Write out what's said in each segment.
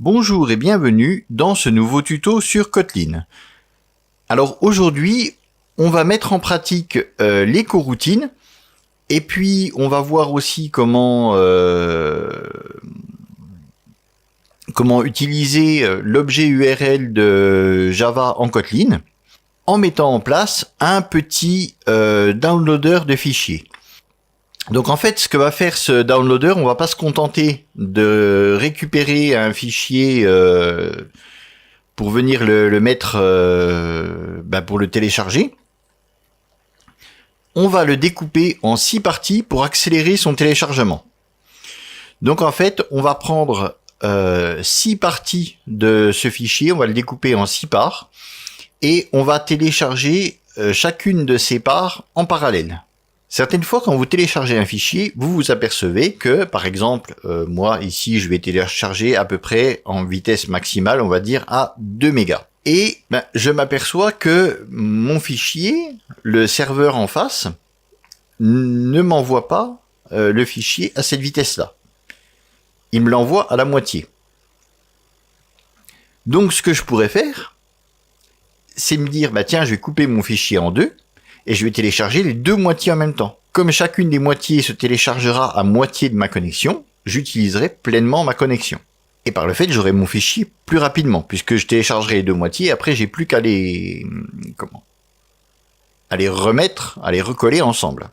Bonjour et bienvenue dans ce nouveau tuto sur Kotlin. Alors aujourd'hui, on va mettre en pratique les coroutines et puis on va voir aussi comment utiliser l'objet URL de Java en Kotlin en mettant en place un petit downloader de fichiers. Donc en fait, ce que va faire ce downloader, on va pas se contenter de récupérer un fichier pour venir le mettre pour le télécharger. On va le découper en 6 parties pour accélérer son téléchargement. Donc en fait, on va prendre 6 parties de ce fichier, on va le découper en 6 parts et on va télécharger chacune de ces parts en parallèle. Certaines fois, quand vous téléchargez un fichier, vous vous apercevez que, par exemple, moi, ici, je vais télécharger à peu près en vitesse maximale, on va dire, à 2 mégas. Et je m'aperçois que mon fichier, le serveur en face, ne m'envoie pas le fichier à cette vitesse-là. Il me l'envoie à la moitié. Donc, ce que je pourrais faire, c'est me dire, tiens, je vais couper mon fichier en deux, et je vais télécharger les deux moitiés en même temps. Comme chacune des moitiés se téléchargera à moitié de ma connexion, j'utiliserai pleinement ma connexion. Et par le fait, j'aurai mon fichier plus rapidement, puisque je téléchargerai les deux moitiés, et après j'ai plus qu'à les remettre, à les recoller ensemble.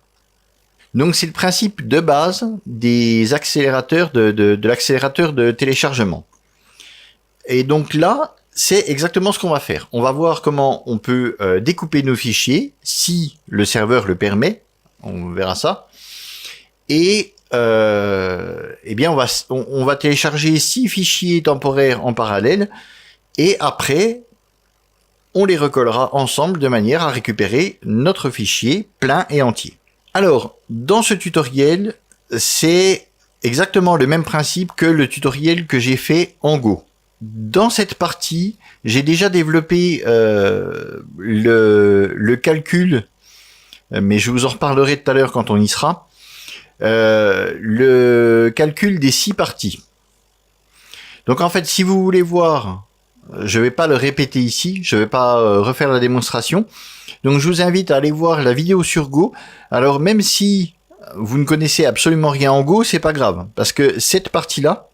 Donc c'est le principe de base des accélérateurs de l'accélérateur de téléchargement. Et donc là, c'est exactement ce qu'on va faire. On va voir comment on peut découper nos fichiers, si le serveur le permet, on verra ça. Et bien on va télécharger 6 fichiers temporaires en parallèle, et après, on les recollera ensemble de manière à récupérer notre fichier plein et entier. Alors, dans ce tutoriel, c'est exactement le même principe que le tutoriel que j'ai fait en Go. Dans cette partie, j'ai déjà développé le calcul, mais je vous en reparlerai tout à l'heure quand on y sera, le calcul des 6 parties. Donc en fait, si vous voulez voir, je vais pas le répéter ici, je vais pas refaire la démonstration, donc je vous invite à aller voir la vidéo sur Go. Alors même si vous ne connaissez absolument rien en Go, c'est pas grave, parce que cette partie-là,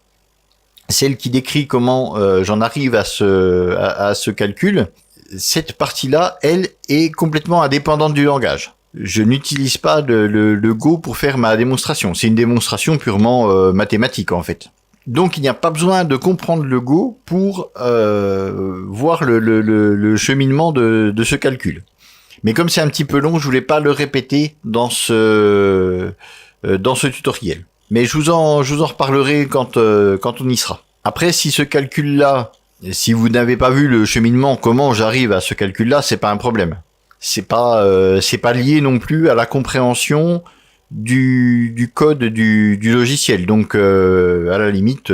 celle qui décrit comment j'en arrive à ce calcul, cette partie-là, elle, est complètement indépendante du langage. Je n'utilise pas le Go pour faire ma démonstration. C'est une démonstration purement mathématique, en fait. Donc, il n'y a pas besoin de comprendre le Go pour voir le cheminement de ce calcul. Mais comme c'est un petit peu long, je voulais pas le répéter dans ce tutoriel. Mais je vous en reparlerai quand on y sera. Après, si ce calcul-là, si vous n'avez pas vu le cheminement, comment j'arrive à ce calcul-là, c'est pas un problème. C'est pas lié non plus à la compréhension du code du logiciel. Donc, à la limite,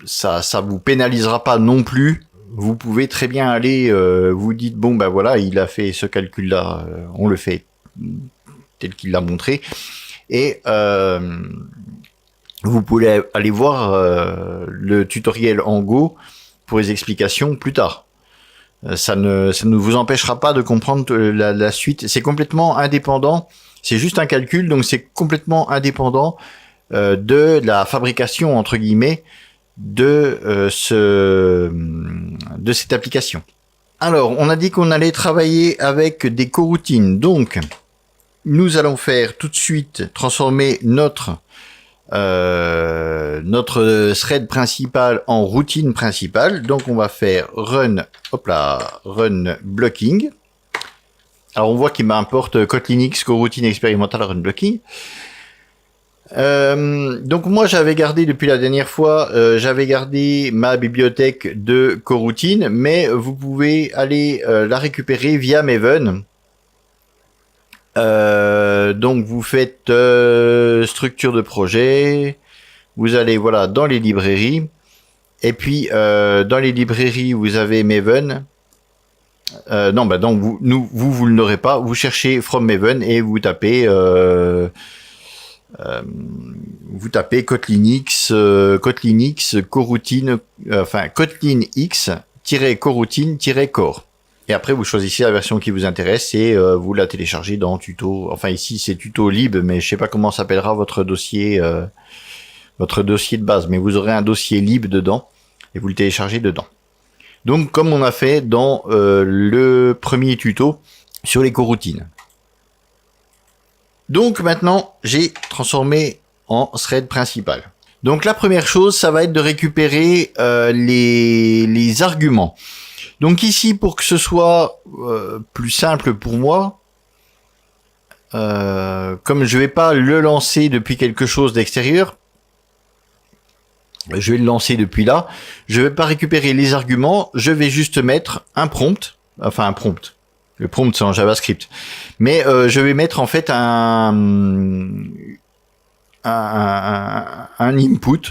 ça vous pénalisera pas non plus. Vous pouvez très bien aller, vous dites bon voilà, il a fait ce calcul-là, on le fait tel qu'il l'a montré. Et vous pouvez aller voir le tutoriel en Go pour les explications plus tard. Ça ne vous empêchera pas de comprendre la suite. C'est complètement indépendant. C'est juste un calcul, donc c'est complètement indépendant de la fabrication entre guillemets de cette application. Alors, on a dit qu'on allait travailler avec des coroutines, donc nous allons faire tout de suite transformer notre thread principal en routine principale. Donc on va faire run blocking. Alors on voit qu'il m'importe Kotlinx coroutine expérimentale run blocking. Donc moi j'avais gardé depuis la dernière fois, j'avais gardé ma bibliothèque de coroutines, mais vous pouvez aller la récupérer via Maven. Donc vous faites structure de projet, vous allez dans les librairies, et puis dans les librairies vous avez Maven. Donc vous le n'aurez pas, vous cherchez from Maven et vous tapez Vous tapez Kotlin X, coroutine, enfin Kotlin X-coroutine-core. Et après, vous choisissez la version qui vous intéresse et vous la téléchargez dans tuto. Enfin, ici, c'est tuto lib, mais je sais pas comment s'appellera votre dossier de base. Mais vous aurez un dossier lib dedans et vous le téléchargez dedans. Donc, comme on a fait dans le premier tuto sur les coroutines. Donc, maintenant, j'ai transformé en thread principal. Donc, la première chose, ça va être de récupérer les arguments. Donc ici, pour que ce soit plus simple pour moi, comme je vais pas le lancer depuis quelque chose d'extérieur, je vais le lancer depuis là, je vais pas récupérer les arguments, je vais juste mettre un prompt, enfin un prompt. Le prompt c'est en JavaScript. Mais je vais mettre en fait un input,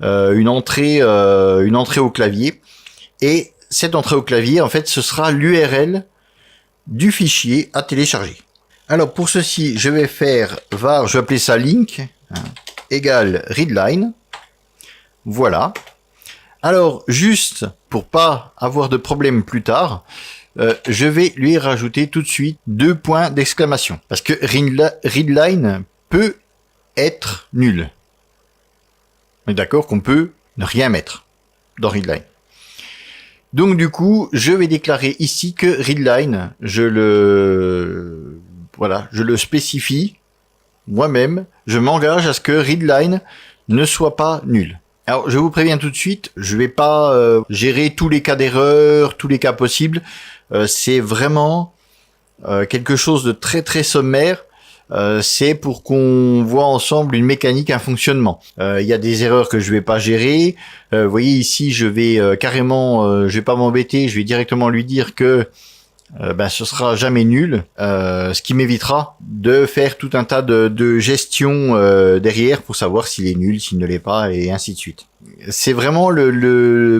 une entrée au clavier. Et cette entrée au clavier, en fait, ce sera l'URL du fichier à télécharger. Alors, pour ceci, je vais faire var, je vais appeler ça link, égale readline. Voilà. Alors, juste pour pas avoir de problème plus tard, je vais lui rajouter tout de suite 2 points d'exclamation. Parce que readline peut être nul. On est d'accord qu'on peut ne rien mettre dans readline. Donc du coup, je vais déclarer ici que readline, je le spécifie moi-même, je m'engage à ce que readline ne soit pas nul. Alors je vous préviens tout de suite, je vais pas gérer tous les cas d'erreur, tous les cas possibles. C'est vraiment quelque chose de très très sommaire. C'est pour qu'on voit ensemble une mécanique, un fonctionnement. Il y a des erreurs que je vais pas gérer. Vous voyez ici, je vais carrément, je vais pas m'embêter, je vais directement lui dire que ce sera jamais nul, ce qui m'évitera de faire tout un tas de gestion derrière pour savoir s'il est nul, s'il ne l'est pas, et ainsi de suite. C'est vraiment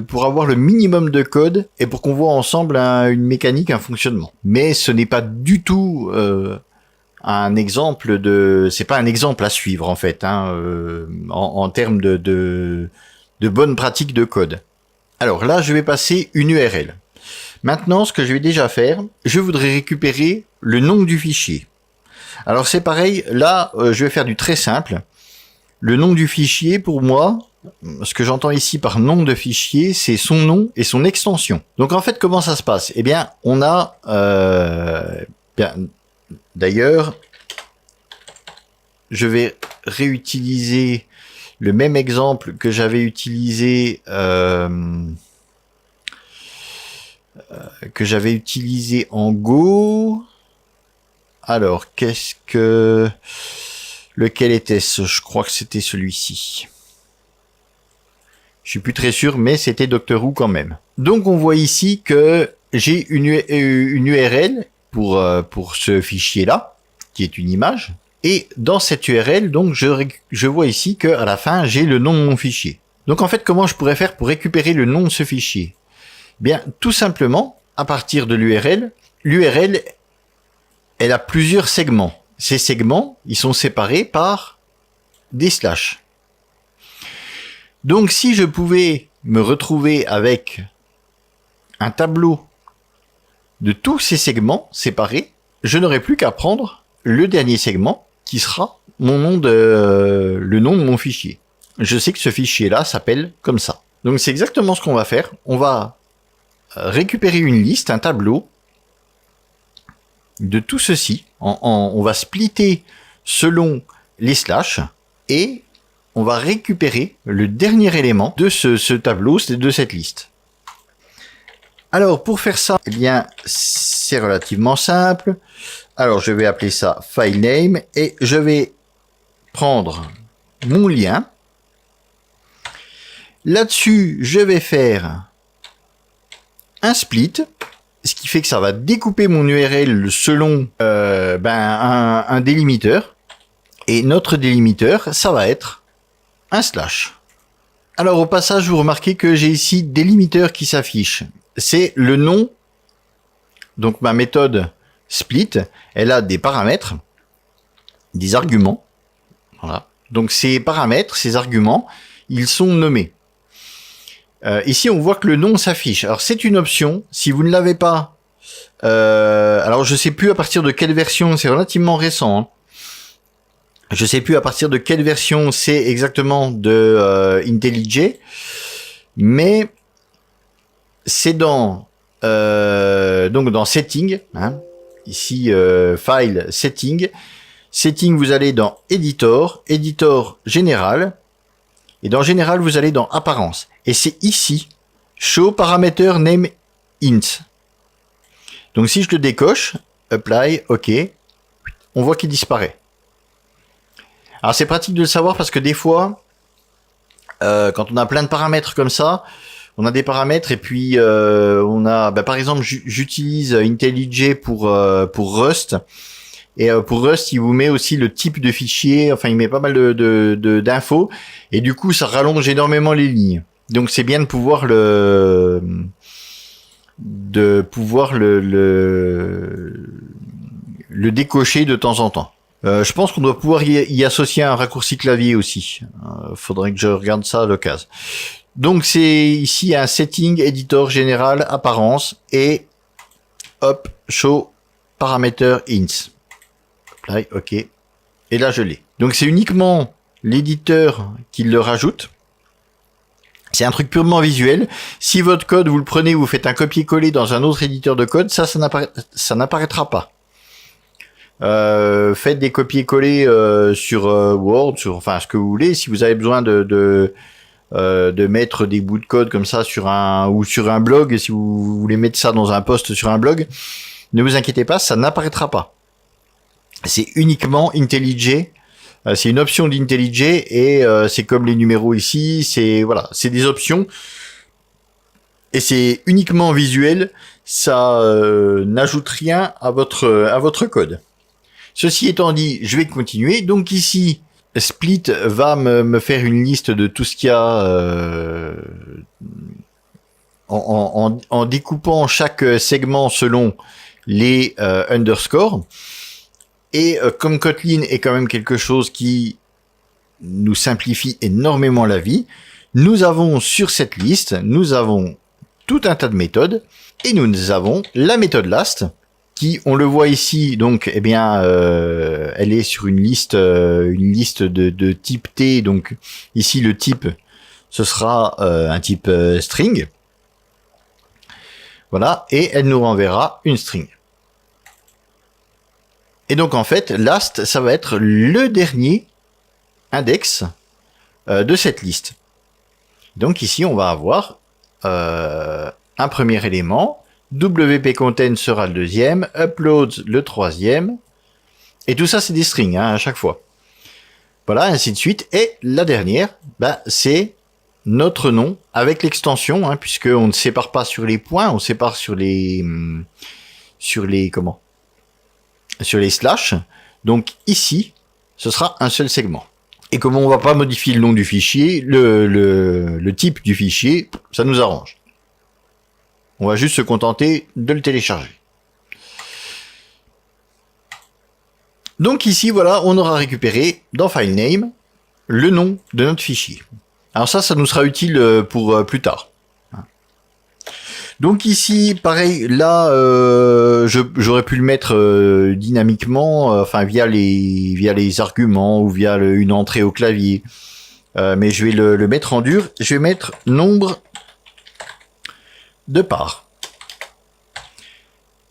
pour avoir le minimum de code et pour qu'on voit ensemble une mécanique, un fonctionnement. Mais ce n'est pas du tout un exemple c'est pas un exemple à suivre en fait, en termes de bonnes pratiques de code. Alors là, je vais passer une URL. Maintenant, ce que je vais déjà faire, je voudrais récupérer le nom du fichier. Alors c'est pareil, là, je vais faire du très simple. Le nom du fichier, pour moi, ce que j'entends ici par nom de fichier, c'est son nom et son extension. Donc en fait, comment ça se passe? Eh bien, on a... D'ailleurs, je vais réutiliser le même exemple que j'avais utilisé en Go. Alors, lequel était-ce? Je crois que c'était celui-ci. Je suis plus très sûr, mais c'était Doctor Who quand même. Donc, on voit ici que j'ai une URL pour ce fichier-là, qui est une image. Et dans cette URL, donc, je vois ici que à la fin, j'ai le nom de mon fichier. Donc, en fait, comment je pourrais faire pour récupérer le nom de ce fichier? Bien, tout simplement, à partir de l'URL, elle a plusieurs segments. Ces segments, ils sont séparés par des slash. Donc, si je pouvais me retrouver avec un tableau de tous ces segments séparés, je n'aurai plus qu'à prendre le dernier segment qui sera le nom de mon fichier. Je sais que ce fichier-là s'appelle comme ça. Donc, c'est exactement ce qu'on va faire. On va récupérer une liste, un tableau de tout ceci. On va splitter selon les slash et on va récupérer le dernier élément de ce tableau, de cette liste. Alors pour faire ça, eh bien c'est relativement simple. Alors je vais appeler ça file name et je vais prendre mon lien. Là-dessus, je vais faire un split, ce qui fait que ça va découper mon URL selon un délimiteur. Et notre délimiteur, ça va être un slash. Alors au passage, vous remarquez que j'ai ici délimiteur qui s'affiche. C'est le nom. Donc ma méthode split, elle a des paramètres, des arguments. Voilà. Donc ces paramètres, ces arguments, ils sont nommés. Ici, on voit que le nom s'affiche. Alors c'est une option. Si vous ne l'avez pas, alors je sais plus à partir de quelle version. C'est relativement récent. Hein. Je sais plus à partir de quelle version c'est exactement de IntelliJ, mais c'est dans donc dans Setting. Hein. Ici, File, Setting. Setting, vous allez dans Editor, Editor Général. Et dans Général, vous allez dans Apparence. Et c'est ici, Show Parameter Name Int. Donc si je le décoche, Apply, OK, on voit qu'il disparaît. Alors c'est pratique de le savoir parce que des fois, quand on a plein de paramètres comme ça, on a des paramètres et puis on a, par exemple, j'utilise IntelliJ pour Rust. Et pour Rust, il vous met aussi le type de fichier, enfin il met pas mal d'infos, et du coup ça rallonge énormément les lignes. Donc c'est bien de pouvoir le décocher de temps en temps. Je pense qu'on doit pouvoir y associer un raccourci clavier aussi. Faudrait que je regarde ça à l'occasion. Donc c'est ici un setting, éditeur général, apparence, et hop, show parameter int. Apply, OK. Et là, je l'ai. Donc, c'est uniquement l'éditeur qui le rajoute. C'est un truc purement visuel. Si votre code, vous le prenez, vous faites un copier-coller dans un autre éditeur de code, ça n'apparaîtra pas. Faites des copier-coller sur Word, enfin ce que vous voulez. Si vous avez besoin de mettre des bouts de code comme ça sur un blog, et si vous voulez mettre ça dans un post sur un blog, ne vous inquiétez pas, ça n'apparaîtra pas. C'est uniquement IntelliJ, c'est une option d'IntelliJ et c'est comme les numéros ici, c'est des options et c'est uniquement visuel, ça n'ajoute rien à votre code. Ceci étant dit, je vais continuer. Donc ici, Split va me faire une liste de tout ce qu'il y a en découpant chaque segment selon les underscores. Et comme Kotlin est quand même quelque chose qui nous simplifie énormément la vie, nous avons sur cette liste, nous avons tout un tas de méthodes, et nous avons la méthode last, qui, on le voit ici, donc, eh bien, elle est sur une liste de type T, donc ici le type, ce sera un type string, voilà, et elle nous renverra une string. Et donc en fait, last, ça va être le dernier index de cette liste. Donc ici, on va avoir un premier élément, wp-content sera le deuxième, uploads le troisième, et tout ça c'est des strings à chaque fois. Voilà, ainsi de suite. Et la dernière, c'est notre nom avec l'extension, puisque on ne sépare pas sur les points, on sépare sur les slash. Donc ici, ce sera un seul segment. Et comme on va pas modifier le nom du fichier, le type du fichier, ça nous arrange. On va juste se contenter de le télécharger. Donc ici, voilà, on aura récupéré dans FileName le nom de notre fichier. Alors ça nous sera utile pour plus tard. Donc ici, pareil, là, j'aurais pu le mettre dynamiquement, enfin via les arguments ou via une entrée au clavier. Mais je vais le mettre en dur. Je vais mettre nombre de parts.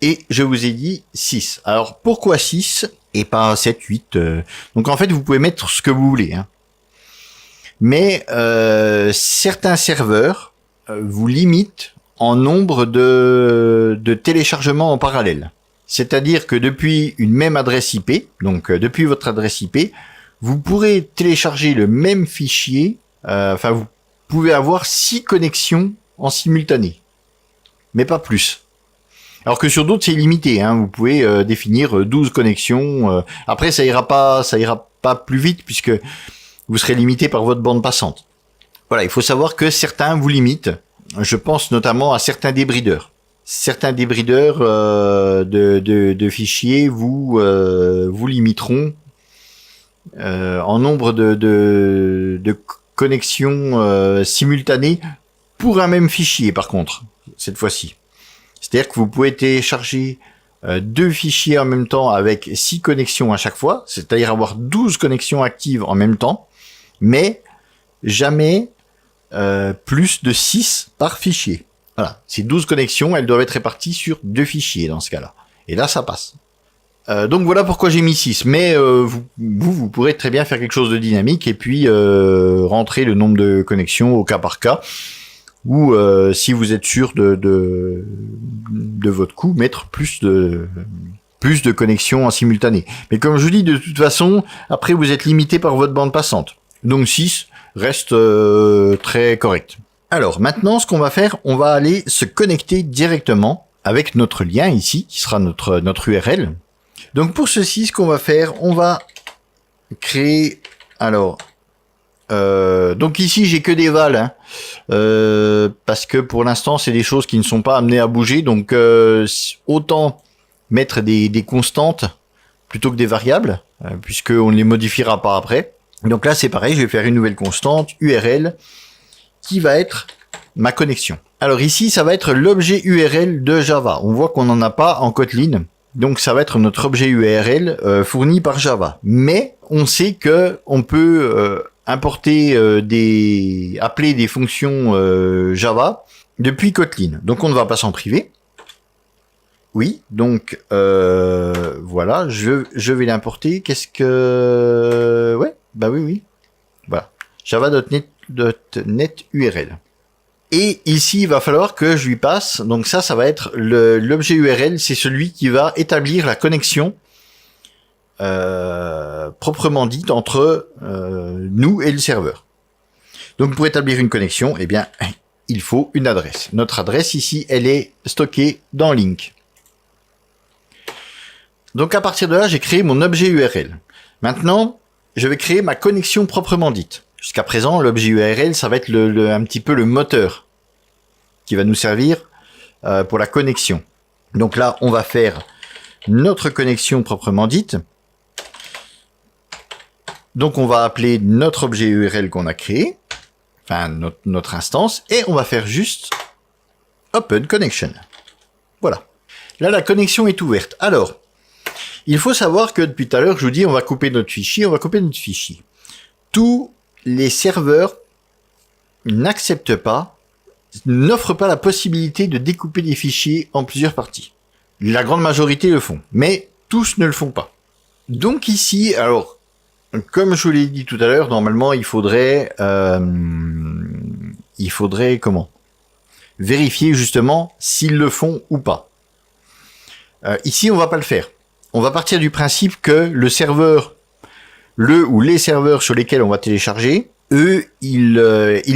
Et je vous ai dit 6. Alors pourquoi 6 et pas 7, 8 Donc en fait, vous pouvez mettre ce que vous voulez. Mais certains serveurs vous limitent en nombre de téléchargements en parallèle. C'est-à-dire que depuis une même adresse IP, donc depuis votre adresse IP, vous pourrez télécharger le même fichier, enfin vous pouvez avoir 6 connexions en simultané, mais pas plus. Alors que sur d'autres c'est limité, vous pouvez définir 12 connexions, après ça ira pas plus vite puisque vous serez limité par votre bande passante. Voilà, il faut savoir que certains vous limitent. Je pense notamment à certains débrideurs. Certains débrideurs de fichiers vous limiteront en nombre de connexions simultanées pour un même fichier, par contre, cette fois-ci. C'est-à-dire que vous pouvez télécharger 2 fichiers en même temps avec 6 connexions à chaque fois, c'est-à-dire avoir 12 connexions actives en même temps, mais jamais plus de 6 par fichier. Voilà, ces 12 connexions, elles doivent être réparties sur 2 fichiers dans ce cas-là. Et là, ça passe. Donc voilà pourquoi j'ai mis 6. Mais vous pourrez très bien faire quelque chose de dynamique et puis rentrer le nombre de connexions au cas par cas. Ou si vous êtes sûr de votre coup, mettre plus de connexions en simultané. Mais comme je vous dis, de toute façon, après vous êtes limité par votre bande passante. Donc 6 reste très correct. Alors maintenant, ce qu'on va faire, on va aller se connecter directement avec notre lien ici, qui sera notre URL. Donc pour ceci, ce qu'on va faire, on va créer... Alors... donc ici j'ai que des vals parce que pour l'instant c'est des choses qui ne sont pas amenées à bouger, donc autant mettre des constantes plutôt que des variables puisque on ne les modifiera pas après. Donc là c'est pareil, je vais faire une nouvelle constante URL qui va être ma connexion. Alors ici ça va être l'objet URL de Java. On voit qu'on n'en a pas en Kotlin. Donc ça va être notre objet URL fourni par Java. Mais on sait que on peut importer appeler des fonctions Java depuis Kotlin. Donc on ne va pas s'en priver. Oui, donc voilà, je vais l'importer. Qu'est-ce que... Ouais, bah oui. Voilà. Java.net URL. Et ici, il va falloir que je lui passe, donc ça va être l'objet URL, c'est celui qui va établir la connexion proprement dite entre nous et le serveur. Donc pour établir une connexion, eh bien, il faut une adresse. Notre adresse ici, elle est stockée dans link. Donc à partir de là, j'ai créé mon objet URL. Maintenant, je vais créer ma connexion proprement dite. Jusqu'à présent, l'objet URL, ça va être un petit peu le moteur qui va nous servir pour la connexion. Donc là, on va faire notre connexion proprement dite. Donc on va appeler notre objet URL qu'on a créé, enfin notre instance, et on va faire juste Open Connection. Voilà. Là, la connexion est ouverte. Alors, il faut savoir que depuis tout à l'heure, je vous dis, on va couper notre fichier, Tous les serveurs n'acceptent pas, n'offrent pas la possibilité de découper des fichiers en plusieurs parties. La grande majorité le font, mais tous ne le font pas. Donc ici, alors, comme je vous l'ai dit tout à l'heure, normalement, il faudrait comment? Vérifier justement s'ils le font ou pas. Ici, on va pas le faire. On va partir du principe que le serveur ou les serveurs sur lesquels on va télécharger, eux, ils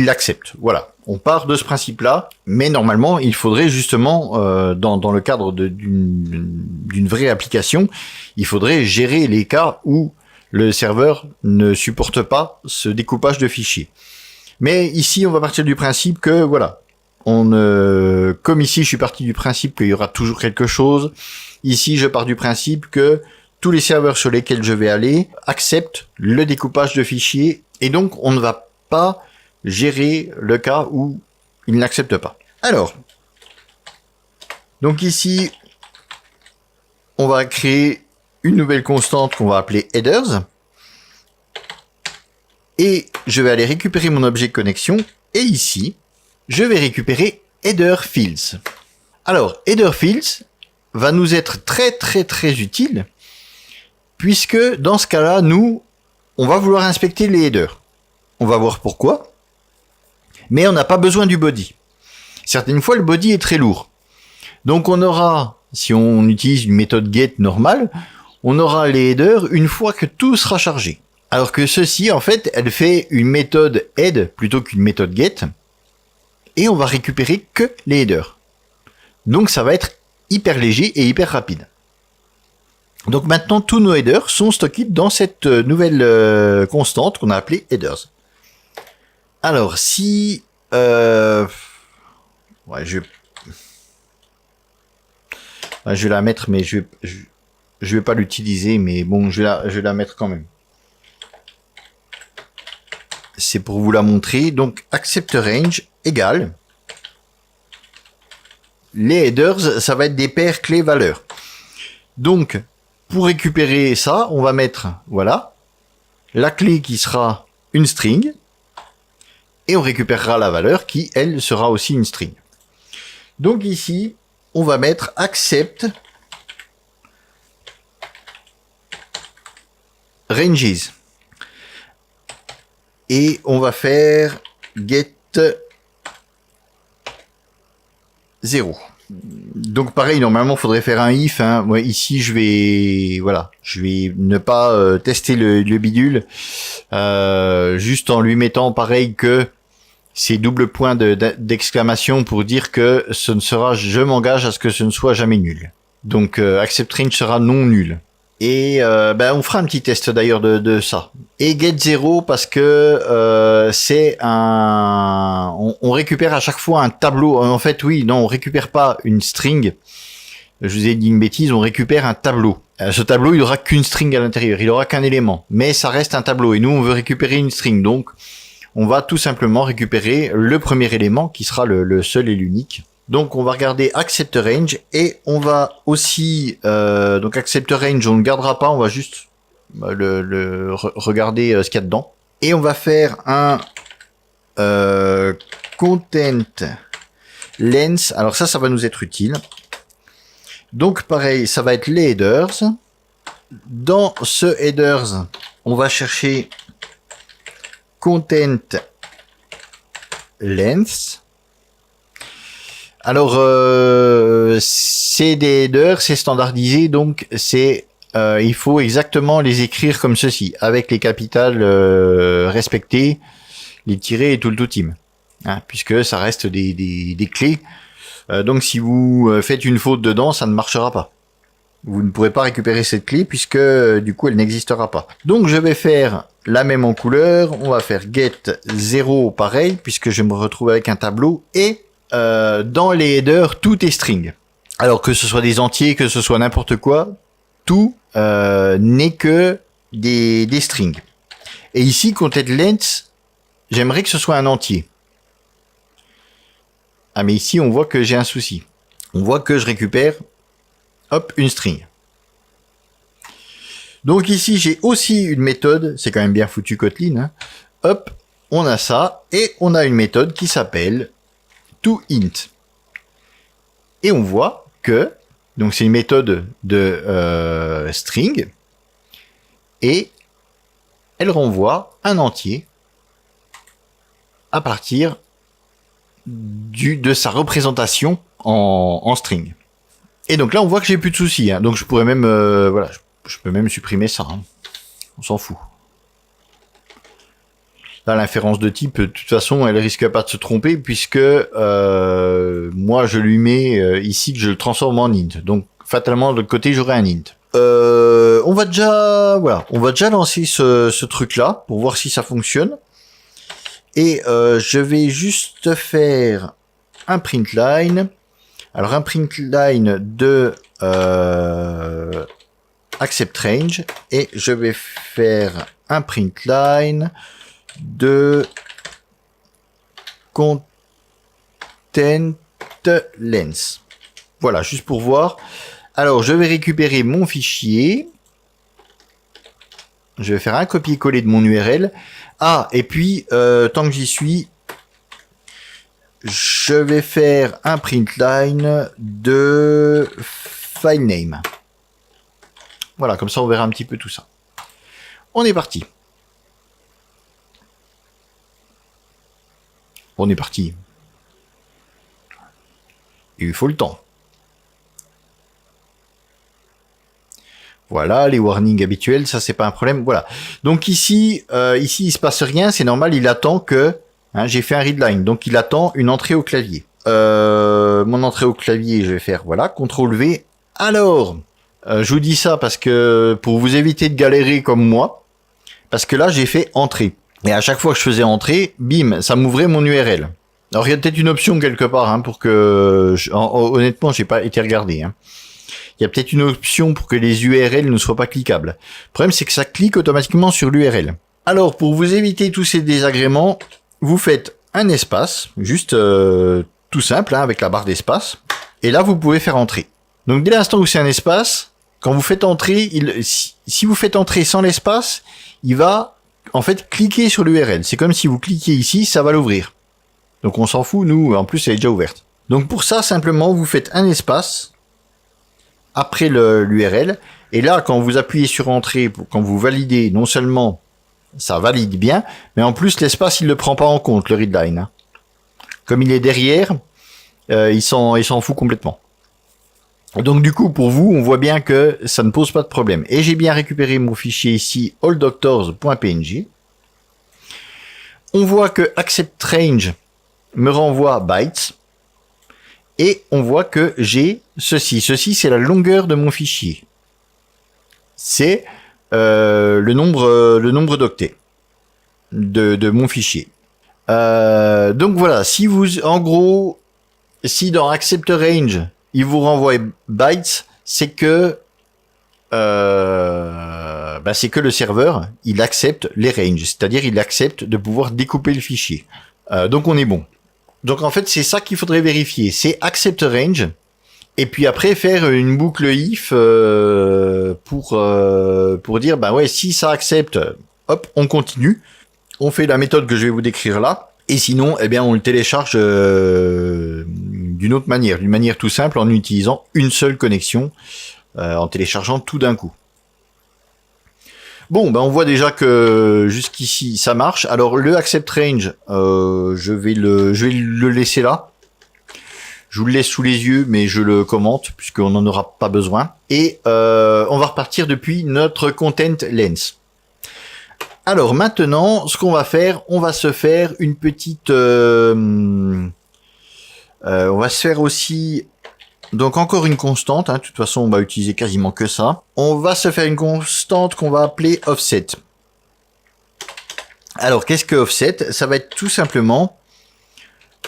l'acceptent. Voilà. On part de ce principe-là, mais normalement, il faudrait justement, dans le cadre d'une vraie application, il faudrait gérer les cas où le serveur ne supporte pas ce découpage de fichiers. Mais ici, on va partir du principe que, voilà, comme ici, je suis parti du principe qu'il y aura toujours quelque chose. Ici, je pars du principe que tous les serveurs sur lesquels je vais aller acceptent le découpage de fichiers et donc on ne va pas gérer le cas où ils n'acceptent pas. Alors, donc ici, on va créer une nouvelle constante qu'on va appeler headers et je vais aller récupérer mon objet connexion et ici, je vais récupérer header fields. Alors, header fields va nous être très utile puisque dans ce cas-là, nous, on va vouloir inspecter les headers. On va voir pourquoi, mais on n'a pas besoin du body. Certaines fois, le body est très lourd. Donc on aura, si on utilise une méthode get normale, on aura les headers une fois que tout sera chargé. Alors que ceci, en fait, elle fait une méthode head plutôt qu'une méthode get, et on va récupérer que les headers. Donc ça va être hyper léger et hyper rapide. Donc maintenant, tous nos headers sont stockés dans cette nouvelle constante qu'on a appelée headers. Alors, si... ouais, je vais la mettre, mais je vais pas l'utiliser, mais bon, je vais la mettre quand même. c'est pour vous la montrer. Donc, accept range égale. Les headers, ça va être des paires clés-valeurs. Donc, pour récupérer ça, on va mettre, voilà, la clé qui sera une string. Et on récupérera la valeur qui, elle, sera aussi une string. Donc ici, on va mettre accept ranges. Et on va faire get 0. Donc pareil, normalement, il faudrait faire un if. Hein. Moi, ici, je vais ne pas tester le bidule, juste en lui mettant pareil que ces doubles points d'exclamation pour dire que ce ne sera, je m'engage à ce que ce ne soit jamais nul. Donc accept range sera non nul. Et on fera un petit test d'ailleurs de ça. Et get 0 parce que c'est un... On récupère à chaque fois un tableau. En fait, oui, non, on récupère pas une string. Je vous ai dit une bêtise, on récupère un tableau. Ce tableau, il aura qu'une string à l'intérieur, il aura qu'un élément. Mais ça reste un tableau et nous, on veut récupérer une string. Donc, on va tout simplement récupérer le premier élément qui sera le seul et l'unique. Donc on va regarder accept range et on va aussi donc accept range on ne gardera pas, on va juste regarder ce qu'il y a dedans et on va faire un content length. Alors ça va nous être utile. Donc pareil, ça va être les headers. Dans ce headers, on va chercher content length. Alors, c'est des headers, c'est standardisé, donc c'est il faut exactement les écrire comme ceci, avec les capitales respectées, les tirés et tout le tout-team, hein, puisque ça reste des clés. Donc si vous faites une faute dedans, ça ne marchera pas. Vous ne pourrez pas récupérer cette clé puisque du coup elle n'existera pas. Donc je vais faire la même en couleur, on va faire get 0 pareil, puisque je me retrouve avec un tableau, et dans les headers, tout est string. Alors que ce soit des entiers, que ce soit n'importe quoi, tout n'est que des strings. Et ici, content length, j'aimerais que ce soit un entier. Ah mais ici, on voit que j'ai un souci. On voit que je récupère, hop, une string. Donc ici, j'ai aussi une méthode, c'est quand même bien foutu Kotlin, hein. Hop, on a ça, et on a une méthode qui s'appelle toInt. Et on voit que, donc c'est une méthode de string, et elle renvoie un entier à partir de sa représentation en string. Et donc là, on voit que j'ai plus de soucis, hein. Donc je pourrais même, voilà, je peux même supprimer ça, hein. On s'en fout. Là, l'inférence de type, de toute façon, elle risque pas de se tromper puisque moi, je lui mets ici que je le transforme en int. Donc, fatalement, de l'autre côté, j'aurai un int. On va déjà lancer ce truc-là pour voir si ça fonctionne. Et je vais juste faire un print line. Alors, un print line de accept range et je vais faire un print line de content length. Voilà, juste pour voir. Alors, je vais récupérer mon fichier. Je vais faire un copier-coller de mon URL. Ah, et puis, tant que j'y suis, je vais faire un print line de file name. Voilà, comme ça, on verra un petit peu tout ça. On est parti. On est parti. Il faut le temps. Voilà, les warnings habituels, ça c'est pas un problème. Voilà. Donc ici, il se passe rien, c'est normal. Il attend que, hein, j'ai fait un readline, donc il attend une entrée au clavier. Mon entrée au clavier, je vais faire voilà, CTRL V. Alors, je vous dis ça parce que pour vous éviter de galérer comme moi, parce que là j'ai fait entrée. Et à chaque fois que je faisais entrer, bim, ça m'ouvrait mon URL. Alors il y a peut-être une option quelque part, hein, pour que... honnêtement, j'ai pas été regardé. Hein. Il y a peut-être une option pour que les URL ne soient pas cliquables. Le problème, c'est que ça clique automatiquement sur l'URL. Alors, pour vous éviter tous ces désagréments, vous faites un espace, juste tout simple, hein, avec la barre d'espace. Et là, vous pouvez faire entrer. Donc, dès l'instant où c'est un espace, quand vous faites entrer, si vous faites entrer sans l'espace, il va en fait cliquer sur l'URL. C'est comme si vous cliquez ici, ça va l'ouvrir. Donc, on s'en fout, nous, en plus, elle est déjà ouverte. Donc, pour ça, simplement, vous faites un espace après l'URL. Et là, quand vous appuyez sur entrée, quand vous validez, non seulement ça valide bien, mais en plus l'espace il le prend pas en compte, le readline. Hein. Comme il est derrière, il s'en fout complètement. Donc du coup pour vous, on voit bien que ça ne pose pas de problème. Et j'ai bien récupéré mon fichier ici, alldoctors.png. On voit que accept range me renvoie bytes. Et on voit que j'ai ceci. Ceci c'est la longueur de mon fichier. C'est le nombre d'octets de mon fichier. Donc voilà, si vous, en gros, si dans accept range, il vous renvoie bytes, c'est que c'est que le serveur, il accepte les ranges, c'est-à-dire il accepte de pouvoir découper le fichier. Donc on est bon. Donc en fait, c'est ça qu'il faudrait vérifier, c'est accept range. Et puis après faire une boucle if pour dire bah ouais, si ça accepte, hop, on continue. On fait la méthode que je vais vous décrire là. Et sinon, eh bien on le télécharge d'une autre manière, d'une manière tout simple en utilisant une seule connexion, en téléchargeant tout d'un coup. Bon, ben on voit déjà que jusqu'ici ça marche. Alors le accept range, je vais le laisser là. Je vous le laisse sous les yeux, mais je le commente, puisqu'on n'en aura pas besoin. Et on va repartir depuis notre content lens. Alors maintenant, ce qu'on va faire, on va se faire une petite... on va se faire aussi... Donc encore une constante, hein, de toute façon on va utiliser quasiment que ça. On va se faire une constante qu'on va appeler offset. Alors qu'est-ce que offset? Ça va être tout simplement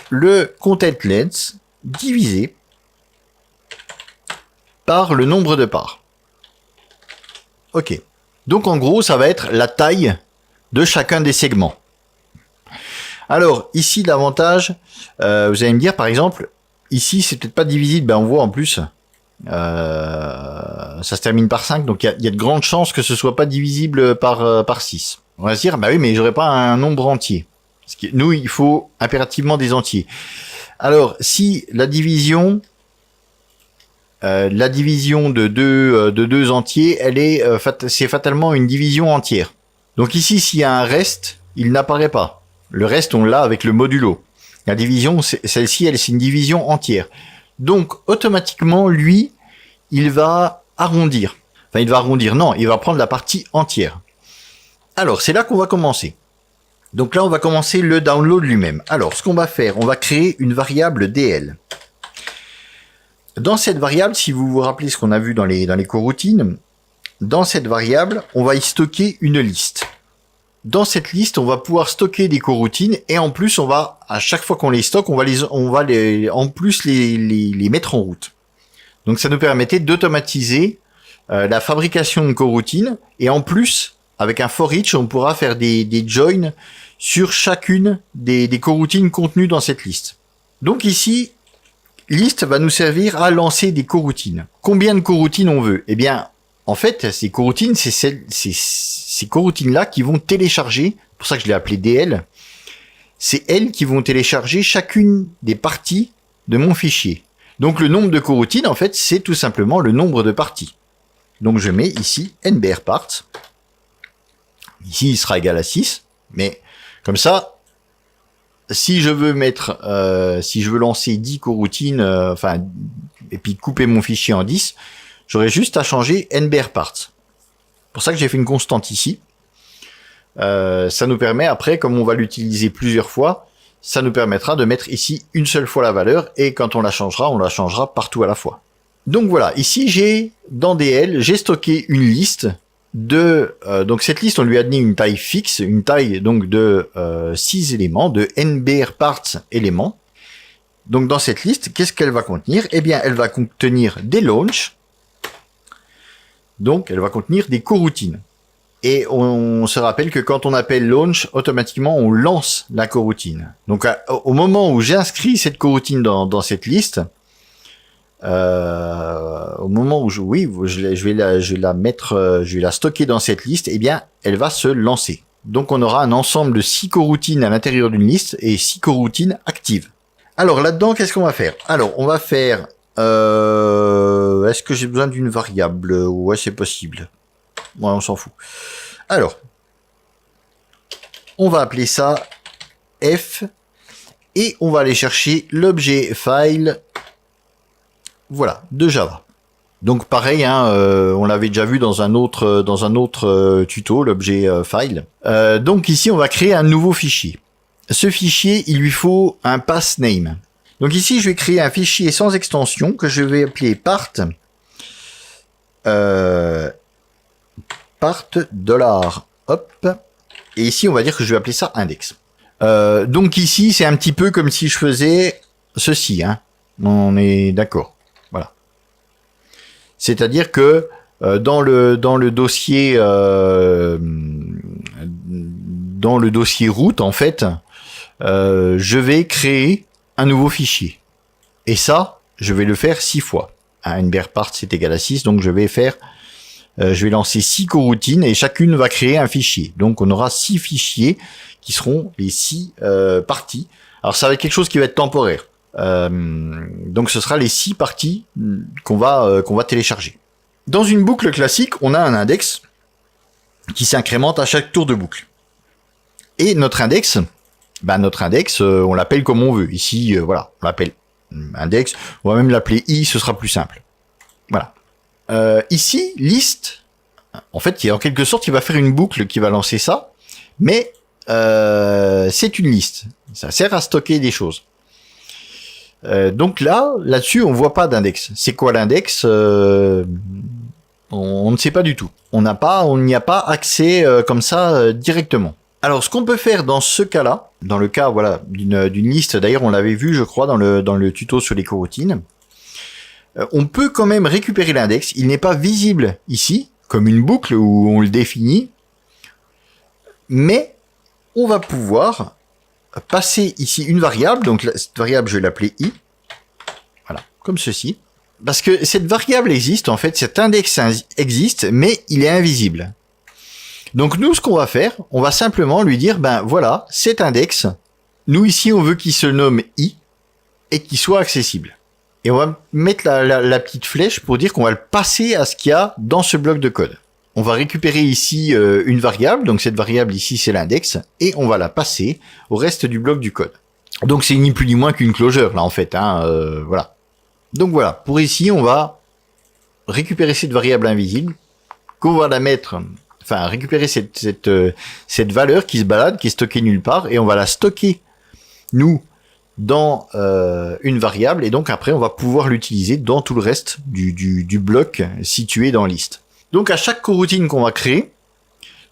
le content lens divisé par le nombre de parts. Ok. Donc en gros, ça va être la taille de chacun des segments. Alors ici, l'avantage, vous allez me dire par exemple, ici c'est peut-être pas divisible, ben on voit en plus, ça se termine par 5, donc il y a de grandes chances que ce soit pas divisible par 6. On va se dire, bah oui, mais j'aurais pas un nombre entier. Parce que nous, il faut impérativement des entiers. Alors, si la division de deux entiers, elle est c'est fatalement une division entière. Donc ici, s'il y a un reste, il n'apparaît pas. Le reste, on l'a avec le modulo. La division, celle-ci, c'est une division entière. Donc, automatiquement, lui, il va arrondir. Enfin, il va arrondir, non, il va prendre la partie entière. Alors, c'est là qu'on va commencer. Donc là, on va commencer le download lui-même. Alors, ce qu'on va faire, on va créer une variable DL. Dans cette variable, si vous vous rappelez ce qu'on a vu dans les coroutines, dans cette variable, on va y stocker une liste. Dans cette liste, on va pouvoir stocker des coroutines et en plus, on va, à chaque fois qu'on les stocke, on va en plus les mettre en route. Donc, ça nous permettait d'automatiser la fabrication de coroutines et en plus, avec un for each, on pourra faire des joins sur chacune des coroutines contenues dans cette liste. Donc ici, liste va nous servir à lancer des coroutines. Combien de coroutines on veut? Eh bien, en fait, ces coroutines, c'est ces coroutines-là qui vont télécharger, c'est pour ça que je l'ai appelé DL, c'est elles qui vont télécharger chacune des parties de mon fichier. Donc le nombre de coroutines, en fait, c'est tout simplement le nombre de parties. Donc je mets ici nbr parts. Ici, il sera égal à 6, mais comme ça, si je veux si je veux lancer 10 coroutines, et puis couper mon fichier en 10, j'aurais juste à changer nbr parts. C'est pour ça que j'ai fait une constante ici. Ça nous permet après, comme on va l'utiliser plusieurs fois, ça nous permettra de mettre ici une seule fois la valeur, et quand on la changera partout à la fois. Donc voilà, ici dans DL, j'ai stocké une liste donc cette liste, on lui a donné une taille fixe, une taille donc de 6 éléments, de nbr parts éléments. Donc dans cette liste, qu'est-ce qu'elle va contenir? Eh bien, elle va contenir des launches. Donc elle va contenir des coroutines. Et on se rappelle que quand on appelle launch, automatiquement on lance la coroutine. Donc au moment où j'inscris cette coroutine dans cette liste, au moment où je vais la mettre, je vais la stocker dans cette liste, eh bien elle va se lancer. Donc on aura un ensemble de 6 coroutines à l'intérieur d'une liste et 6 coroutines actives. Alors là-dedans, qu'est-ce qu'on va faire? Alors on va faire, est-ce que j'ai besoin d'une variable? Ouais, c'est possible. Ouais, on s'en fout. Alors, on va appeler ça F et on va aller chercher l'objet file, voilà, de Java. Donc pareil, hein, on l'avait déjà vu dans un autre tuto, l'objet file. Donc ici, on va créer un nouveau fichier. Ce fichier, il lui faut un pass name. Donc ici, je vais créer un fichier sans extension que je vais appeler part. Part $, et ici on va dire que je vais appeler ça index. Donc ici c'est un petit peu comme si je faisais ceci, hein. On est d'accord, voilà. C'est-à-dire que dans le dossier route en fait, je vais créer un nouveau fichier, et ça je vais le faire 6 fois. nbr part c'est égal à 6, donc je vais lancer 6 coroutines et chacune va créer un fichier. Donc on aura 6 fichiers qui seront les 6 parties. Alors ça va être quelque chose qui va être temporaire. Donc ce sera les 6 parties qu'on va télécharger. Dans une boucle classique, on a un index qui s'incrémente à chaque tour de boucle. Et notre index, on l'appelle comme on veut. Ici, voilà, on l'appelle index. On va même l'appeler i, ce sera plus simple. Voilà. Ici, list, en fait, en quelque sorte, il va faire une boucle qui va lancer ça, mais c'est une liste. Ça sert à stocker des choses. Donc là-dessus, on voit pas d'index. C'est quoi l'index? On ne sait pas du tout. On n'y a pas accès comme ça directement. Alors, ce qu'on peut faire dans ce cas-là, dans le cas voilà d'une liste, d'ailleurs, on l'avait vu, je crois, dans le tuto sur les coroutines. On peut quand même récupérer l'index. Il n'est pas visible ici, comme une boucle où on le définit. Mais on va pouvoir passer ici une variable. Donc cette variable, je vais l'appeler i. Voilà, comme ceci. Parce que cette variable existe, en fait, cet index existe, mais il est invisible. Donc nous, ce qu'on va faire, on va simplement lui dire, ben voilà, cet index, nous ici, on veut qu'il se nomme i et qu'il soit accessible. Et on va mettre la petite flèche pour dire qu'on va le passer à ce qu'il y a dans ce bloc de code. On va récupérer ici une variable, donc cette variable ici c'est l'index, et on va la passer au reste du bloc du code. Donc c'est ni plus ni moins qu'une closure là en fait, hein, voilà. Donc voilà, pour ici on va récupérer cette variable invisible, qu'on va la mettre, enfin récupérer cette valeur qui se balade, qui est stockée nulle part, et on va la stocker, nous, dans une variable, et donc après on va pouvoir l'utiliser dans tout le reste du bloc situé dans liste. Donc à chaque coroutine qu'on va créer,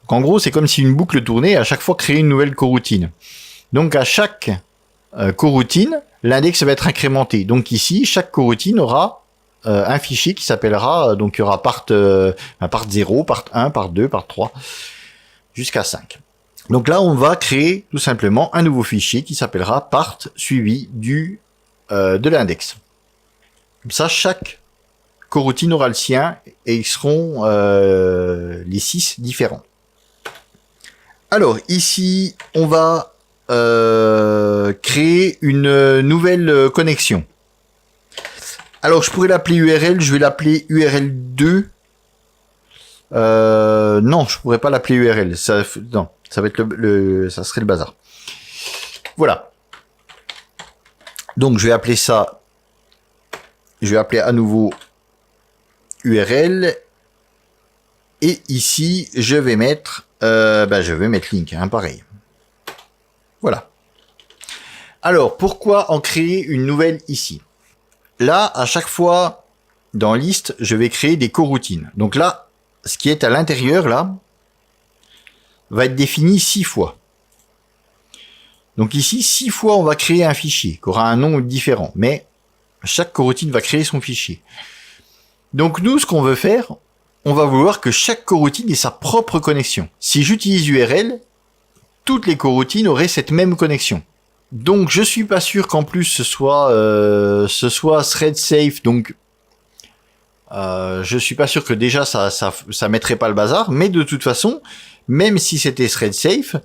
donc en gros c'est comme si une boucle tournait et à chaque fois créer une nouvelle coroutine. Donc à chaque coroutine, l'index va être incrémenté. Donc ici, chaque coroutine aura un fichier qui s'appellera, donc il y aura part 0, part 1, part 2, part 3, jusqu'à 5. Donc là, on va créer tout simplement un nouveau fichier qui s'appellera part suivi de l'index. Comme ça, chaque coroutine aura le sien et ils seront les 6 différents. Alors ici, on va créer une nouvelle connexion. Alors je pourrais l'appeler URL, je vais l'appeler URL2. Non, je pourrais pas l'appeler URL. Non, ça va être ça serait le bazar. Voilà. Donc je vais appeler ça. Je vais appeler à nouveau URL. Et ici, je vais mettre link, hein, pareil. Voilà. Alors, pourquoi en créer une nouvelle ici? Là, à chaque fois, dans liste, je vais créer des coroutines. Donc là, ce qui est à l'intérieur, là, va être défini 6 fois. Donc ici, 6 fois, on va créer un fichier, qui aura un nom différent. Mais chaque coroutine va créer son fichier. Donc nous, ce qu'on veut faire, on va vouloir que chaque coroutine ait sa propre connexion. Si j'utilise URL, toutes les coroutines auraient cette même connexion. Donc je suis pas sûr qu'en plus ce soit thread safe, donc je suis pas sûr que déjà ça mettrait pas le bazar, mais de toute façon, même si c'était thread safe,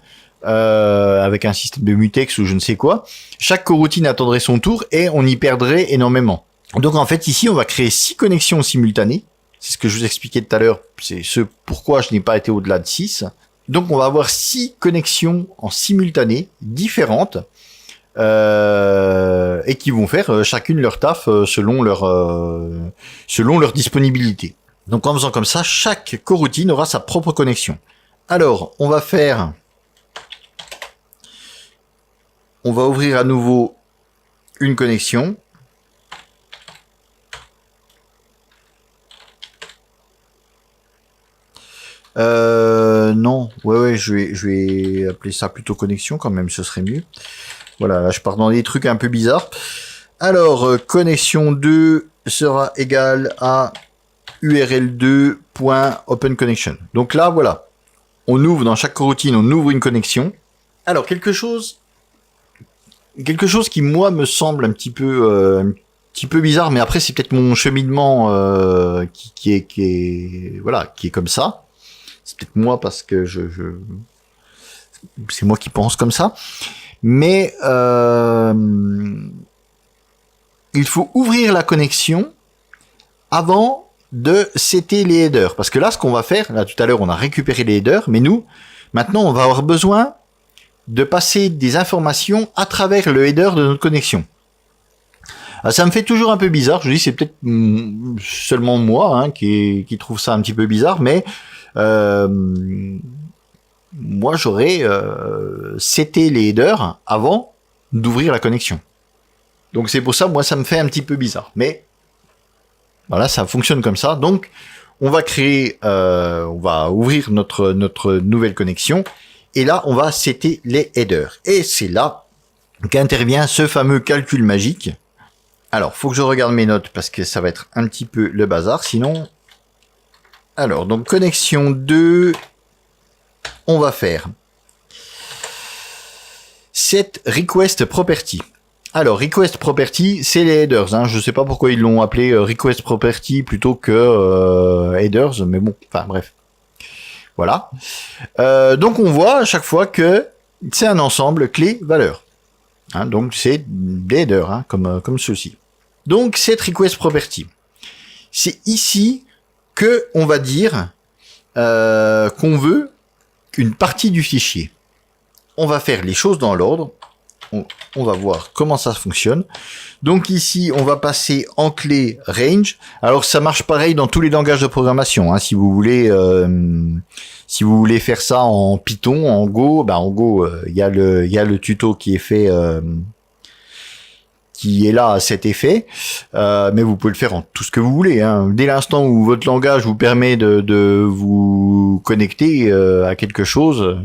avec un système de mutex ou je ne sais quoi, chaque coroutine attendrait son tour et on y perdrait énormément. Donc en fait ici on va créer 6 connexions simultanées, c'est ce que je vous expliquais tout à l'heure, c'est ce pourquoi je n'ai pas été au-delà de 6. Donc on va avoir 6 connexions en simultané, différentes, et qui vont faire chacune leur taf selon leur disponibilité. Donc en faisant comme ça, chaque coroutine aura sa propre connexion. Alors, on va ouvrir à nouveau une connexion. Non, ouais, je vais appeler ça plutôt connexion quand même, ce serait mieux. Voilà, là je pars dans des trucs un peu bizarres. Alors, connexion 2 sera égale à url2.openConnection. Donc là, voilà. On ouvre dans chaque coroutine, on ouvre une connexion. Alors, quelque chose qui, moi, me semble un petit peu bizarre, mais après, c'est peut-être mon cheminement qui est comme ça. C'est peut-être moi parce que c'est moi qui pense comme ça. Mais il faut ouvrir la connexion avant de setter les headers. Parce que là, ce qu'on va faire, là tout à l'heure, on a récupéré les headers, mais nous, maintenant, on va avoir besoin de passer des informations à travers le header de notre connexion. Alors, ça me fait toujours un peu bizarre. Je dis, c'est peut-être seulement moi qui trouve ça un petit peu bizarre, mais moi, j'aurais seté les headers avant d'ouvrir la connexion. Donc c'est pour ça, moi, ça me fait un petit peu bizarre. Mais voilà, ça fonctionne comme ça. Donc, on va ouvrir notre nouvelle connexion. Et là, on va setter les headers. Et c'est là qu'intervient ce fameux calcul magique. Alors, faut que je regarde mes notes parce que ça va être un petit peu le bazar. Sinon, alors, donc connexion 2... on va faire set request property. Alors request property, c'est les headers. Je sais pas pourquoi ils l'ont appelé request property plutôt que headers, mais bon, enfin bref. Voilà. Donc on voit à chaque fois que c'est un ensemble clé-valeur. Donc c'est des headers, comme ceci. Donc cette request property, c'est ici que on va dire qu'on veut une partie du fichier. On va faire les choses dans l'ordre. On va voir comment ça fonctionne. Donc ici, on va passer en clé range. Alors ça marche pareil dans tous les langages de programmation. Si vous voulez faire ça en Python, en Go, en Go, il y a le tuto qui est fait, qui est là à cet effet. Mais vous pouvez le faire en tout ce que vous voulez. Dès l'instant où votre langage vous permet de vous connecter à quelque chose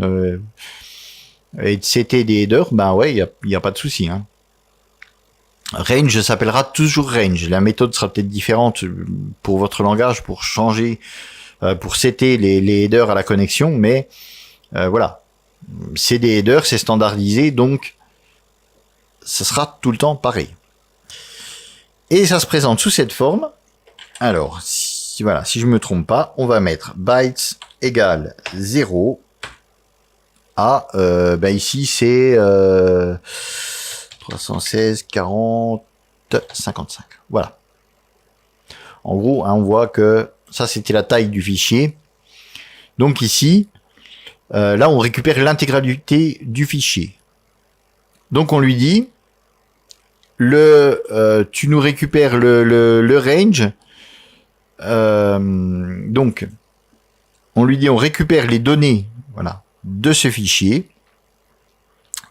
et de setter des headers, il y a pas de souci. Range s'appellera toujours range. La méthode sera peut-être différente pour votre langage pour changer, pour setter les headers à la connexion, mais voilà. C'est des headers, c'est standardisé, donc ça sera tout le temps pareil. Et ça se présente sous cette forme. Alors, si je me trompe pas, on va mettre bytes égale 0 à, ici c'est 316, 40, 55. Voilà. En gros, on voit que ça c'était la taille du fichier. Donc ici, là on récupère l'intégralité du fichier. Donc on lui dit, tu nous récupères le range. Donc on lui dit, on récupère les données, voilà, de ce fichier.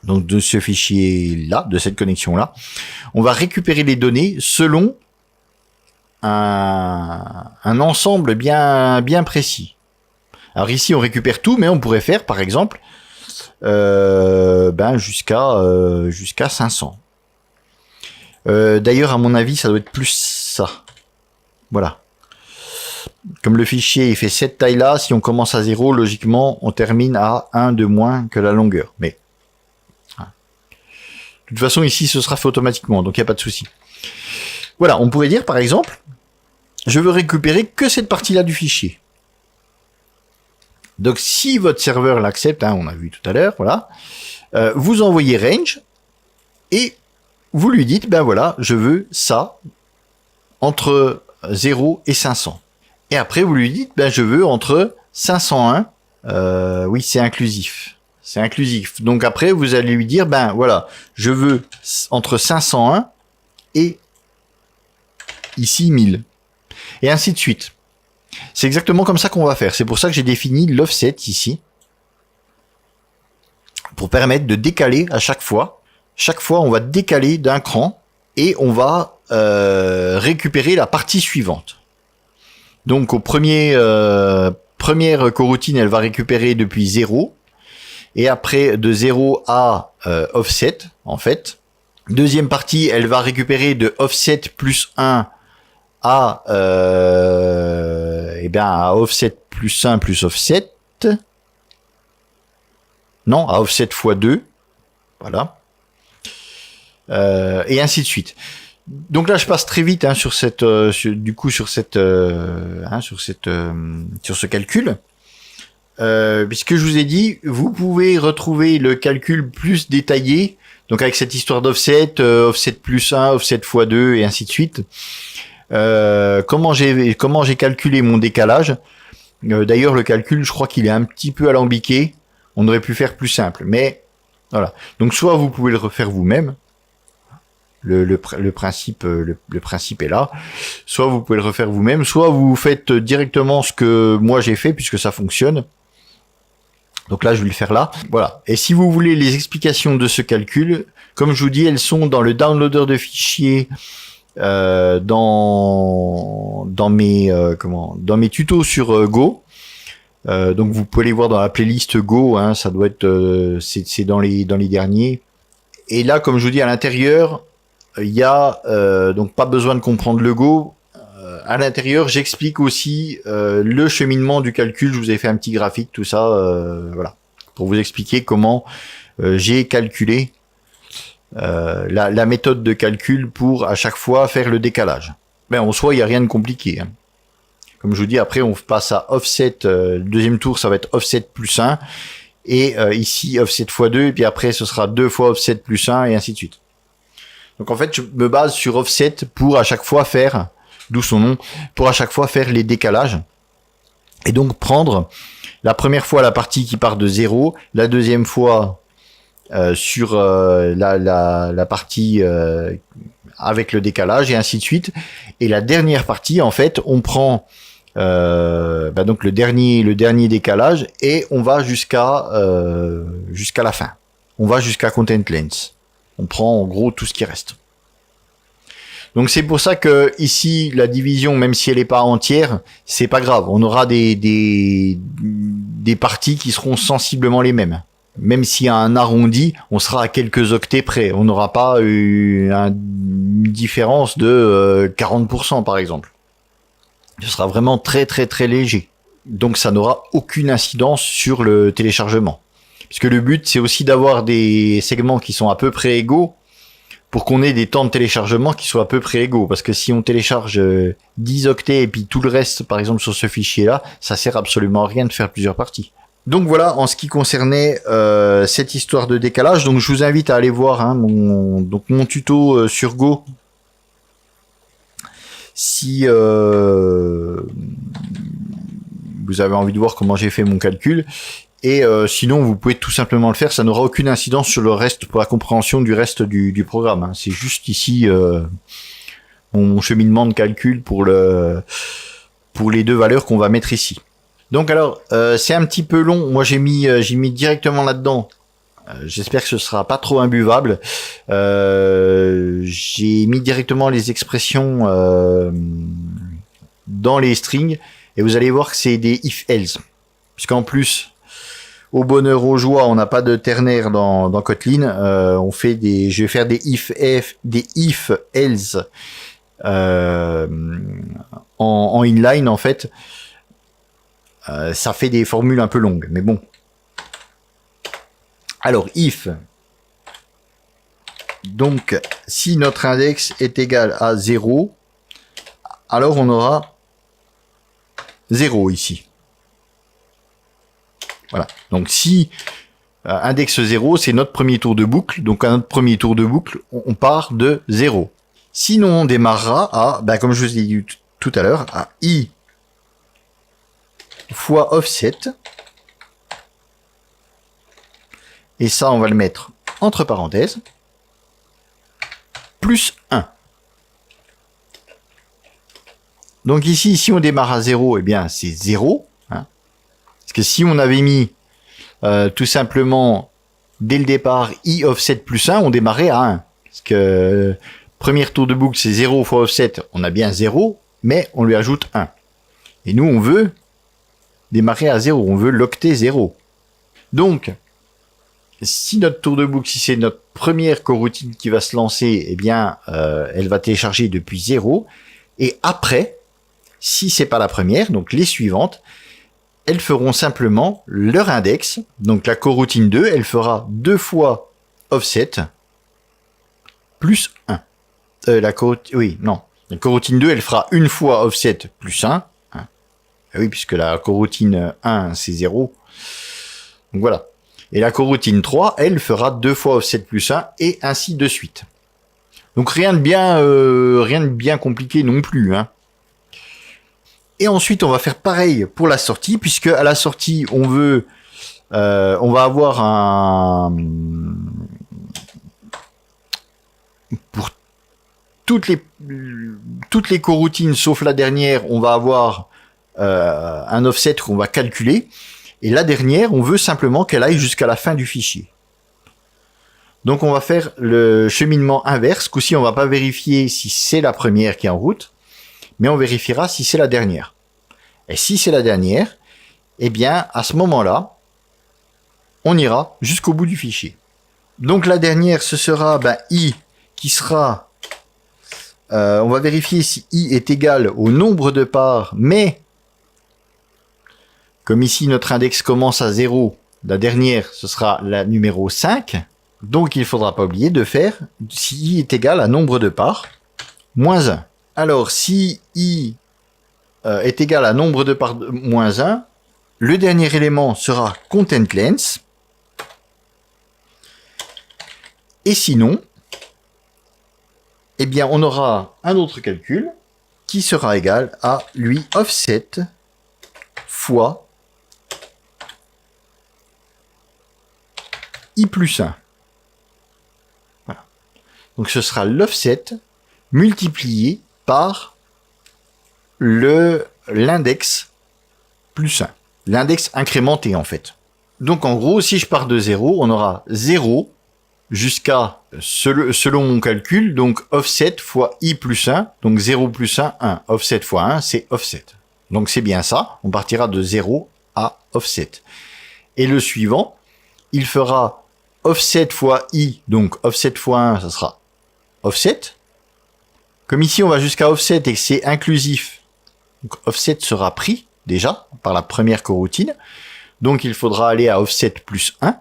Donc de ce fichier là, de cette connexion là, on va récupérer les données selon un ensemble bien précis. Alors ici on récupère tout, mais on pourrait faire par exemple jusqu'à 500. D'ailleurs à mon avis ça doit être plus ça. Voilà. comme le fichier il fait cette taille-là, si on commence à 0, logiquement, on termine à 1 de moins que la longueur. Mais de toute façon, ici, ce sera fait automatiquement, donc il n'y a pas de souci. Voilà, on pourrait dire, par exemple, je veux récupérer que cette partie-là du fichier. Donc, si votre serveur l'accepte, hein, on a vu tout à l'heure, voilà, vous envoyez range et vous lui dites, ben voilà, je veux ça entre 0 et 500. Et après, vous lui dites, ben je veux entre 501, oui, c'est inclusif. C'est inclusif. Donc après, vous allez lui dire, ben voilà, je veux entre 501 et ici 1000. Et ainsi de suite. C'est exactement comme ça qu'on va faire. C'est pour ça que j'ai défini l'offset ici. Pour permettre de décaler à chaque fois. Chaque fois, on va décaler d'un cran et on va récupérer la partie suivante. Donc au première coroutine, elle va récupérer depuis 0. Et après, de 0 à offset, en fait. Deuxième partie, elle va récupérer de offset plus 1 à à offset plus 1 plus offset. Non, à offset x 2. Voilà. Et ainsi de suite. Donc là, je passe très vite hein, sur ce calcul. Puisque je vous ai dit, vous pouvez retrouver le calcul plus détaillé, donc avec cette histoire d'offset, offset plus 1, offset x 2 et ainsi de suite. Comment j'ai calculé mon décalage. D'ailleurs, le calcul, je crois qu'il est un petit peu alambiqué. On aurait pu faire plus simple, mais voilà. Donc soit vous pouvez le refaire vous-même. Le principe est là. Soit vous pouvez le refaire vous-même, soit vous faites directement ce que moi j'ai fait puisque ça fonctionne. Donc là, je vais le faire là. Voilà. Et si vous voulez les explications de ce calcul, comme je vous dis, elles sont dans le downloader de fichiers, dans mes tutos sur Go. Donc vous pouvez les voir dans la playlist Go. Hein, ça doit être, c'est dans les derniers. Et là, comme je vous dis, à l'intérieur, il y a donc pas besoin de comprendre le Go. À l'intérieur, j'explique aussi le cheminement du calcul. Je vous ai fait un petit graphique, tout ça, voilà, pour vous expliquer comment j'ai calculé la méthode de calcul pour à chaque fois faire le décalage. Mais en soi, il n'y a rien de compliqué. Hein. Comme je vous dis, après, on passe à offset. Le deuxième tour, ça va être offset plus 1. Et ici, offset x 2. Et puis après, ce sera 2 fois offset plus 1 et ainsi de suite. Donc en fait, je me base sur offset pour à chaque fois faire, d'où son nom, pour à chaque fois faire les décalages. Et donc prendre la première fois la partie qui part de 0, la deuxième fois sur la partie avec le décalage et ainsi de suite. Et la dernière partie, en fait, on prend donc le dernier décalage et on va jusqu'à la fin. On va jusqu'à content length. On prend en gros tout ce qui reste. Donc c'est pour ça que ici la division, même si elle n'est pas entière, c'est pas grave. On aura des parties qui seront sensiblement les mêmes. Même s'il y a un arrondi, on sera à quelques octets près. On n'aura pas une différence de 40% par exemple. Ce sera vraiment très très très léger. Donc ça n'aura aucune incidence sur le téléchargement. Puisque le but, c'est aussi d'avoir des segments qui sont à peu près égaux pour qu'on ait des temps de téléchargement qui soient à peu près égaux. Parce que si on télécharge 10 octets et puis tout le reste, par exemple, sur ce fichier-là, ça sert absolument à rien de faire plusieurs parties. Donc voilà, en ce qui concernait cette histoire de décalage. Donc je vous invite à aller voir hein, mon tuto sur Go. Si vous avez envie de voir comment j'ai fait mon calcul. Et sinon, vous pouvez tout simplement le faire. Ça n'aura aucune incidence sur le reste, pour la compréhension du reste du programme. Hein. C'est juste ici mon cheminement de calcul pour les deux valeurs qu'on va mettre ici. Donc alors, c'est un petit peu long. Moi, j'ai mis directement là-dedans. J'espère que ce sera pas trop imbuvable. J'ai mis directement les expressions dans les strings. Et vous allez voir que c'est des if-else. Puisqu'en plus... Au bonheur, aux joies, on n'a pas de ternaire dans Kotlin. Je vais faire des if else en inline, en fait, ça fait des formules un peu longues, mais bon. Alors, if, donc, si notre index est égal à 0, alors on aura 0 ici. Voilà. Donc, si index 0, c'est notre premier tour de boucle, donc à notre premier tour de boucle, on part de 0. Sinon, on démarrera à, comme je vous ai dit tout à l'heure, à i fois offset. Et ça, on va le mettre entre parenthèses. Plus 1. Donc ici, si on démarre à 0, eh bien c'est 0. Hein. Parce que si on avait mis tout simplement, dès le départ, i offset plus 1, on démarrait à 1. Parce que premier tour de boucle, c'est 0 fois offset, on a bien 0, mais on lui ajoute 1. Et nous, on veut démarrer à 0, on veut l'octet 0. Donc, si notre tour de boucle, si c'est notre première coroutine qui va se lancer, eh bien, elle va télécharger depuis 0. Et après, si c'est pas la première, donc les suivantes, elles feront simplement leur index. Donc la coroutine 2, elle fera 2 fois offset plus 1. La coroutine 2, elle fera une fois offset plus 1. Hein. Oui, puisque la coroutine 1, c'est 0. Donc voilà. Et la coroutine 3, elle fera 2 fois offset plus 1 et ainsi de suite. Donc rien de bien compliqué non plus. Hein. Et ensuite, on va faire pareil pour la sortie, puisque à la sortie, on va avoir pour toutes les coroutines sauf la dernière, on va avoir un offset qu'on va calculer. Et la dernière, on veut simplement qu'elle aille jusqu'à la fin du fichier. Donc on va faire le cheminement inverse. Coup-ci, on va pas vérifier si c'est la première qui est en route, mais on vérifiera si c'est la dernière. Et si c'est la dernière, eh bien, à ce moment-là, on ira jusqu'au bout du fichier. Donc la dernière, ce sera i qui sera... on va vérifier si i est égal au nombre de parts, mais comme ici notre index commence à 0, la dernière, ce sera la numéro 5. Donc il ne faudra pas oublier de faire si i est égal à nombre de parts, moins 1. Alors si i est égal à nombre de parts moins 1, le dernier élément sera content length. Et sinon, eh bien on aura un autre calcul qui sera égal à lui offset fois i plus 1. Voilà. Donc ce sera l'offset multiplié par l'index plus 1. L'index incrémenté en fait. Donc en gros, si je pars de 0, on aura 0 jusqu'à, selon mon calcul, donc offset fois i plus 1, donc 0 plus 1, 1. Offset fois 1, c'est offset. Donc c'est bien ça, on partira de 0 à offset. Et le suivant, il fera offset fois i, donc offset fois 1, ça sera offset. Comme ici, on va jusqu'à offset et que c'est inclusif, donc offset sera pris déjà par la première coroutine. Donc il faudra aller à offset plus 1,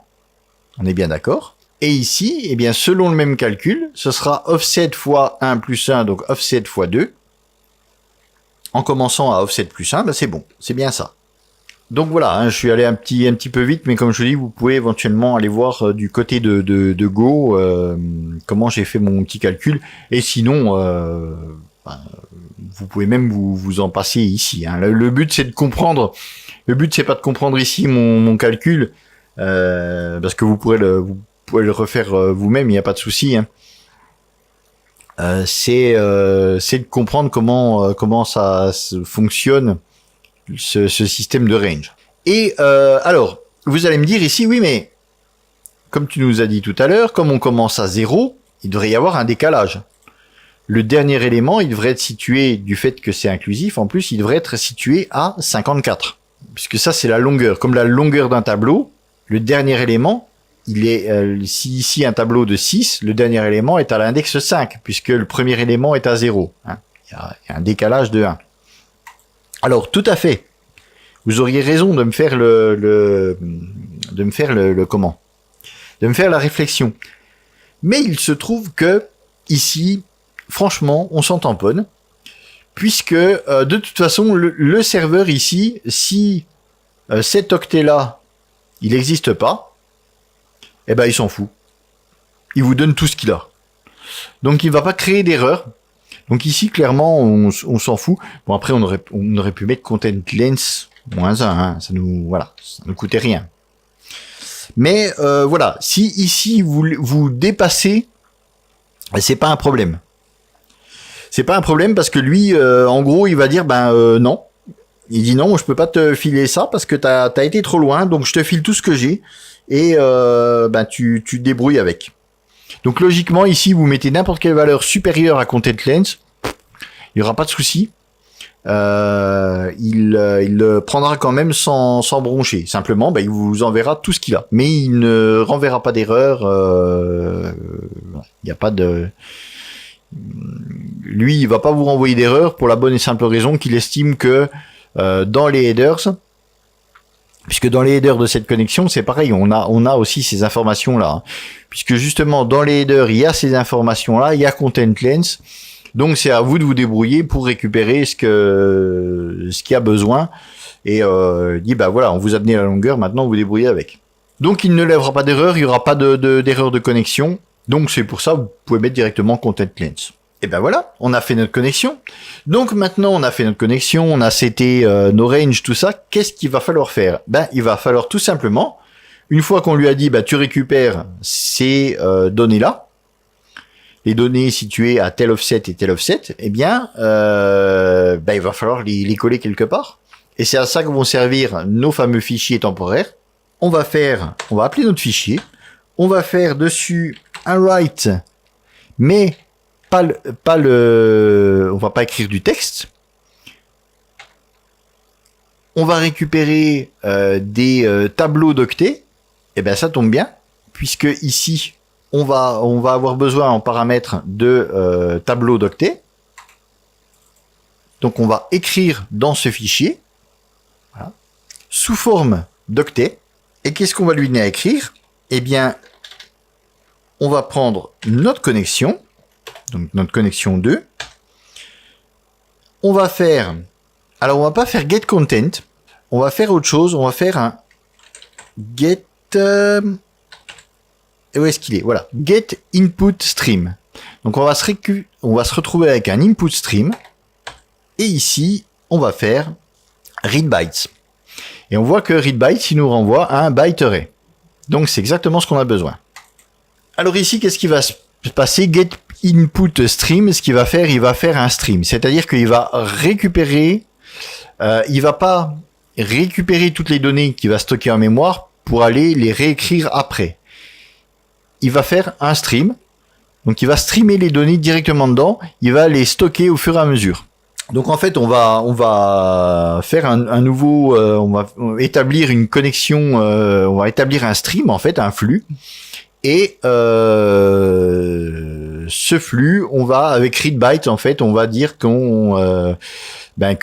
on est bien d'accord. Et ici, eh bien, selon le même calcul, ce sera offset fois 1 plus 1, donc offset fois 2. En commençant à offset plus 1, c'est bon, c'est bien ça. Donc voilà, hein, je suis allé un petit peu vite, mais comme je vous dis, vous pouvez éventuellement aller voir du côté de Go comment j'ai fait mon petit calcul. Et sinon, vous pouvez même vous en passer ici. Hein. Le but c'est de comprendre. Le but c'est pas de comprendre ici mon calcul, parce que vous pourrez le refaire vous-même, il n'y a pas de souci. Hein. C'est de comprendre comment ça fonctionne. Ce système de range. Et alors, vous allez me dire ici, oui, mais comme tu nous as dit tout à l'heure, comme on commence à 0, il devrait y avoir un décalage. Le dernier élément, il devrait être situé, du fait que c'est inclusif, en plus, il devrait être situé à 54. Puisque ça, c'est la longueur. Comme la longueur d'un tableau, le dernier élément, il est, si ici un tableau de 6, le dernier élément est à l'index 5, puisque le premier élément est à 0. Hein. Il y a un décalage de 1. Alors, tout à fait. Vous auriez raison de me faire de me faire comment? De me faire la réflexion. Mais il se trouve que, ici, franchement, on s'en tamponne. Puisque, de toute façon, le serveur ici, si cet octet-là, il n'existe pas, eh ben, il s'en fout. Il vous donne tout ce qu'il a. Donc, il va pas créer d'erreur. Donc ici, clairement, on s'en fout. Bon, après, on aurait pu mettre content length -1, hein. Ça nous coûtait rien. Mais voilà, si ici vous dépassez, c'est pas un problème. C'est pas un problème parce que lui, en gros, il va dire non. Il dit non, je peux pas te filer ça parce que t'as été trop loin, donc je te file tout ce que j'ai et tu te débrouilles avec. Donc logiquement, ici, vous mettez n'importe quelle valeur supérieure à content length, il n'y aura pas de souci. Il le prendra quand même sans broncher. Simplement, il vous enverra tout ce qu'il a. Mais il ne renverra pas d'erreur. Il n'y a pas de... Lui, il va pas vous renvoyer d'erreur pour la bonne et simple raison qu'il estime que dans les headers... Puisque dans les headers de cette connexion, c'est pareil, on a aussi ces informations-là. Hein. Puisque justement, dans les headers, il y a ces informations-là, il y a content length. Donc, c'est à vous de vous débrouiller pour récupérer ce qu'il y a besoin. Et il dit, voilà, on vous a donné la longueur, maintenant vous vous débrouillez avec. Donc, il ne lèvera pas d'erreur, il n'y aura pas d'erreur de connexion. Donc, c'est pour ça que vous pouvez mettre directement content length. Et voilà, on a fait notre connexion. Donc maintenant, on a fait notre connexion, on a seté nos ranges, tout ça. Qu'est-ce qu'il va falloir faire? Il va falloir tout simplement, une fois qu'on lui a dit, tu récupères ces données-là, les données situées à tel offset et tel offset, il va falloir les coller quelque part. Et c'est à ça que vont servir nos fameux fichiers temporaires. On va appeler notre fichier, on va faire dessus un write, mais on va pas écrire du texte. On va récupérer des tableaux d'octets. Ça tombe bien, puisque ici, on va avoir besoin en paramètre de tableaux d'octets. Donc, on va écrire dans ce fichier, voilà, sous forme d'octets. Et qu'est-ce qu'on va lui donner à écrire? On va prendre notre connexion. Donc notre connexion 2. On va pas faire get content, on va faire autre chose, on va faire un get... où est-ce qu'il est? Voilà, get input stream. Donc on va se retrouver avec un input stream, et ici, on va faire read bytes. Et on voit que read bytes, il nous renvoie à un byte array. Donc c'est exactement ce qu'on a besoin. Alors ici, qu'est-ce qui va se passer? Get input stream, ce qu'il va faire, il va faire un stream. C'est-à-dire qu'il va récupérer, il va pas récupérer toutes les données qu'il va stocker en mémoire pour aller les réécrire après. Il va faire un stream. Donc il va streamer les données directement dedans, il va les stocker au fur et à mesure. Donc en fait, on va faire un nouveau, on va établir une connexion, on va établir un stream, en fait, un flux. Et ce flux, on va avec readbyte, en fait, on va dire que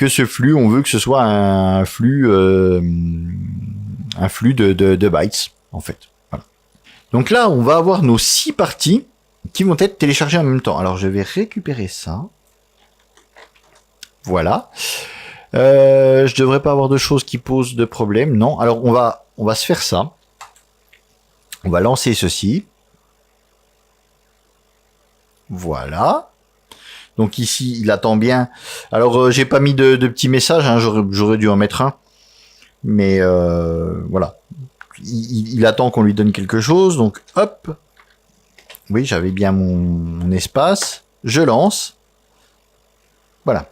ce flux, on veut que ce soit un flux de bytes, en fait. Voilà. Donc là, on va avoir nos 6 parties qui vont être téléchargées en même temps. Alors, je vais récupérer ça. Voilà. Je devrais pas avoir de choses qui posent de problème, non. Alors, on va se faire ça. On va lancer ceci. Voilà. Donc ici, il attend bien. Alors, j'ai pas mis de petits messages, hein, j'aurais dû en mettre un. Mais voilà. Il attend qu'on lui donne quelque chose. Donc, hop. Oui, j'avais bien mon espace. Je lance. Voilà.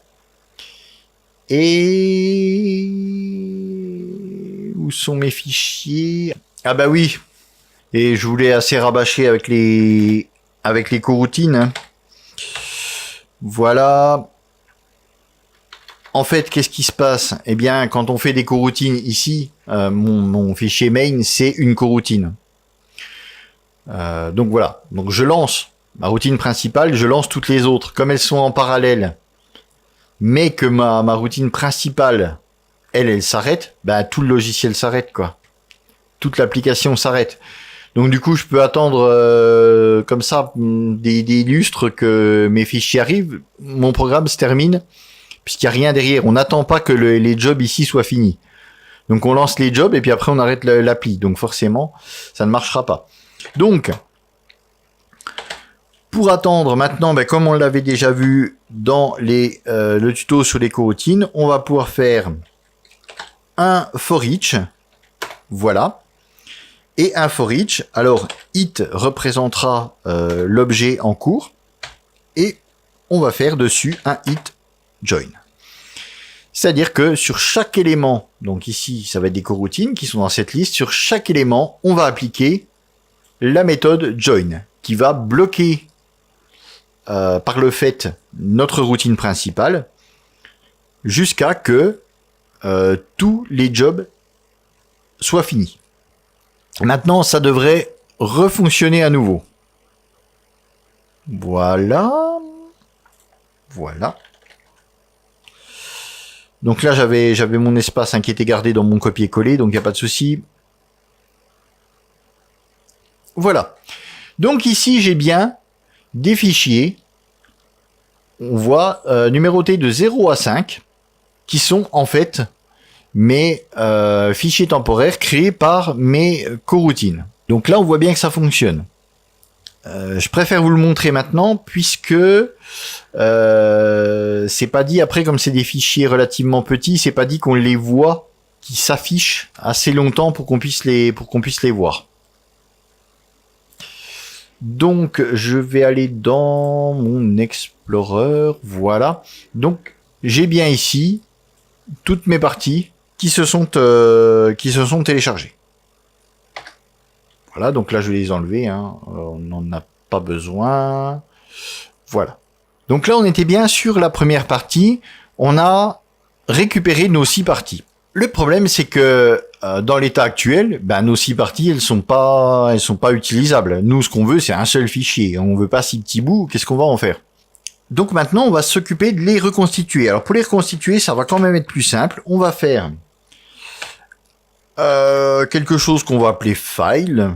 Et... où sont mes fichiers? Ah bah oui. Et je voulais assez rabâcher avec les coroutines. Hein. Voilà. En fait, qu'est-ce qui se passe? Eh bien, quand on fait des coroutines ici, mon fichier main, c'est une coroutine. Donc voilà. Donc je lance ma routine principale, je lance toutes les autres. Comme elles sont en parallèle, mais que ma routine principale, elle s'arrête, ben tout le logiciel s'arrête, quoi. Toute l'application s'arrête. Donc du coup, je peux attendre comme ça des lustres que mes fichiers arrivent. Mon programme se termine puisqu'il n'y a rien derrière. On n'attend pas que les jobs ici soient finis. Donc on lance les jobs et puis après on arrête l'appli. Donc forcément, ça ne marchera pas. Donc, pour attendre maintenant, ben, comme on l'avait déjà vu dans le tuto sur les coroutines, on va pouvoir faire un for each. Voilà. Et un for each. Alors, it représentera l'objet en cours. Et on va faire dessus un it join. C'est-à-dire que sur chaque élément, donc ici, ça va être des coroutines qui sont dans cette liste, sur chaque élément, on va appliquer la méthode join, qui va bloquer par le fait notre routine principale, jusqu'à que tous les jobs soient finis. Maintenant, ça devrait refonctionner à nouveau. Voilà. Voilà. Donc là, j'avais mon espace qui était gardé dans mon copier-coller, donc il n'y a pas de souci. Voilà. Donc ici, j'ai bien des fichiers, on voit numérotés de 0 à 5, qui sont en fait mes fichiers temporaires créés par mes coroutines. Donc là, on voit bien que ça fonctionne. Je préfère vous le montrer maintenant puisque c'est pas dit après, comme c'est des fichiers relativement petits, c'est pas dit qu'on les voit, qui s'affichent assez longtemps pour qu'on puisse les voir. Donc je vais aller dans mon Explorer, voilà. Donc j'ai bien ici toutes mes parties qui se sont téléchargées. Voilà, donc là je vais les enlever, on n'en a pas besoin. Voilà. Donc là on était bien sur la première partie, on a récupéré nos 6 parties. Le problème c'est que dans l'état actuel, nos 6 parties elles sont pas utilisables. Nous ce qu'on veut c'est un seul fichier, on veut pas 6 petits bouts, qu'est-ce qu'on va en faire? Donc maintenant on va s'occuper de les reconstituer. Alors pour les reconstituer ça va quand même être plus simple, on va faire quelque chose qu'on va appeler file.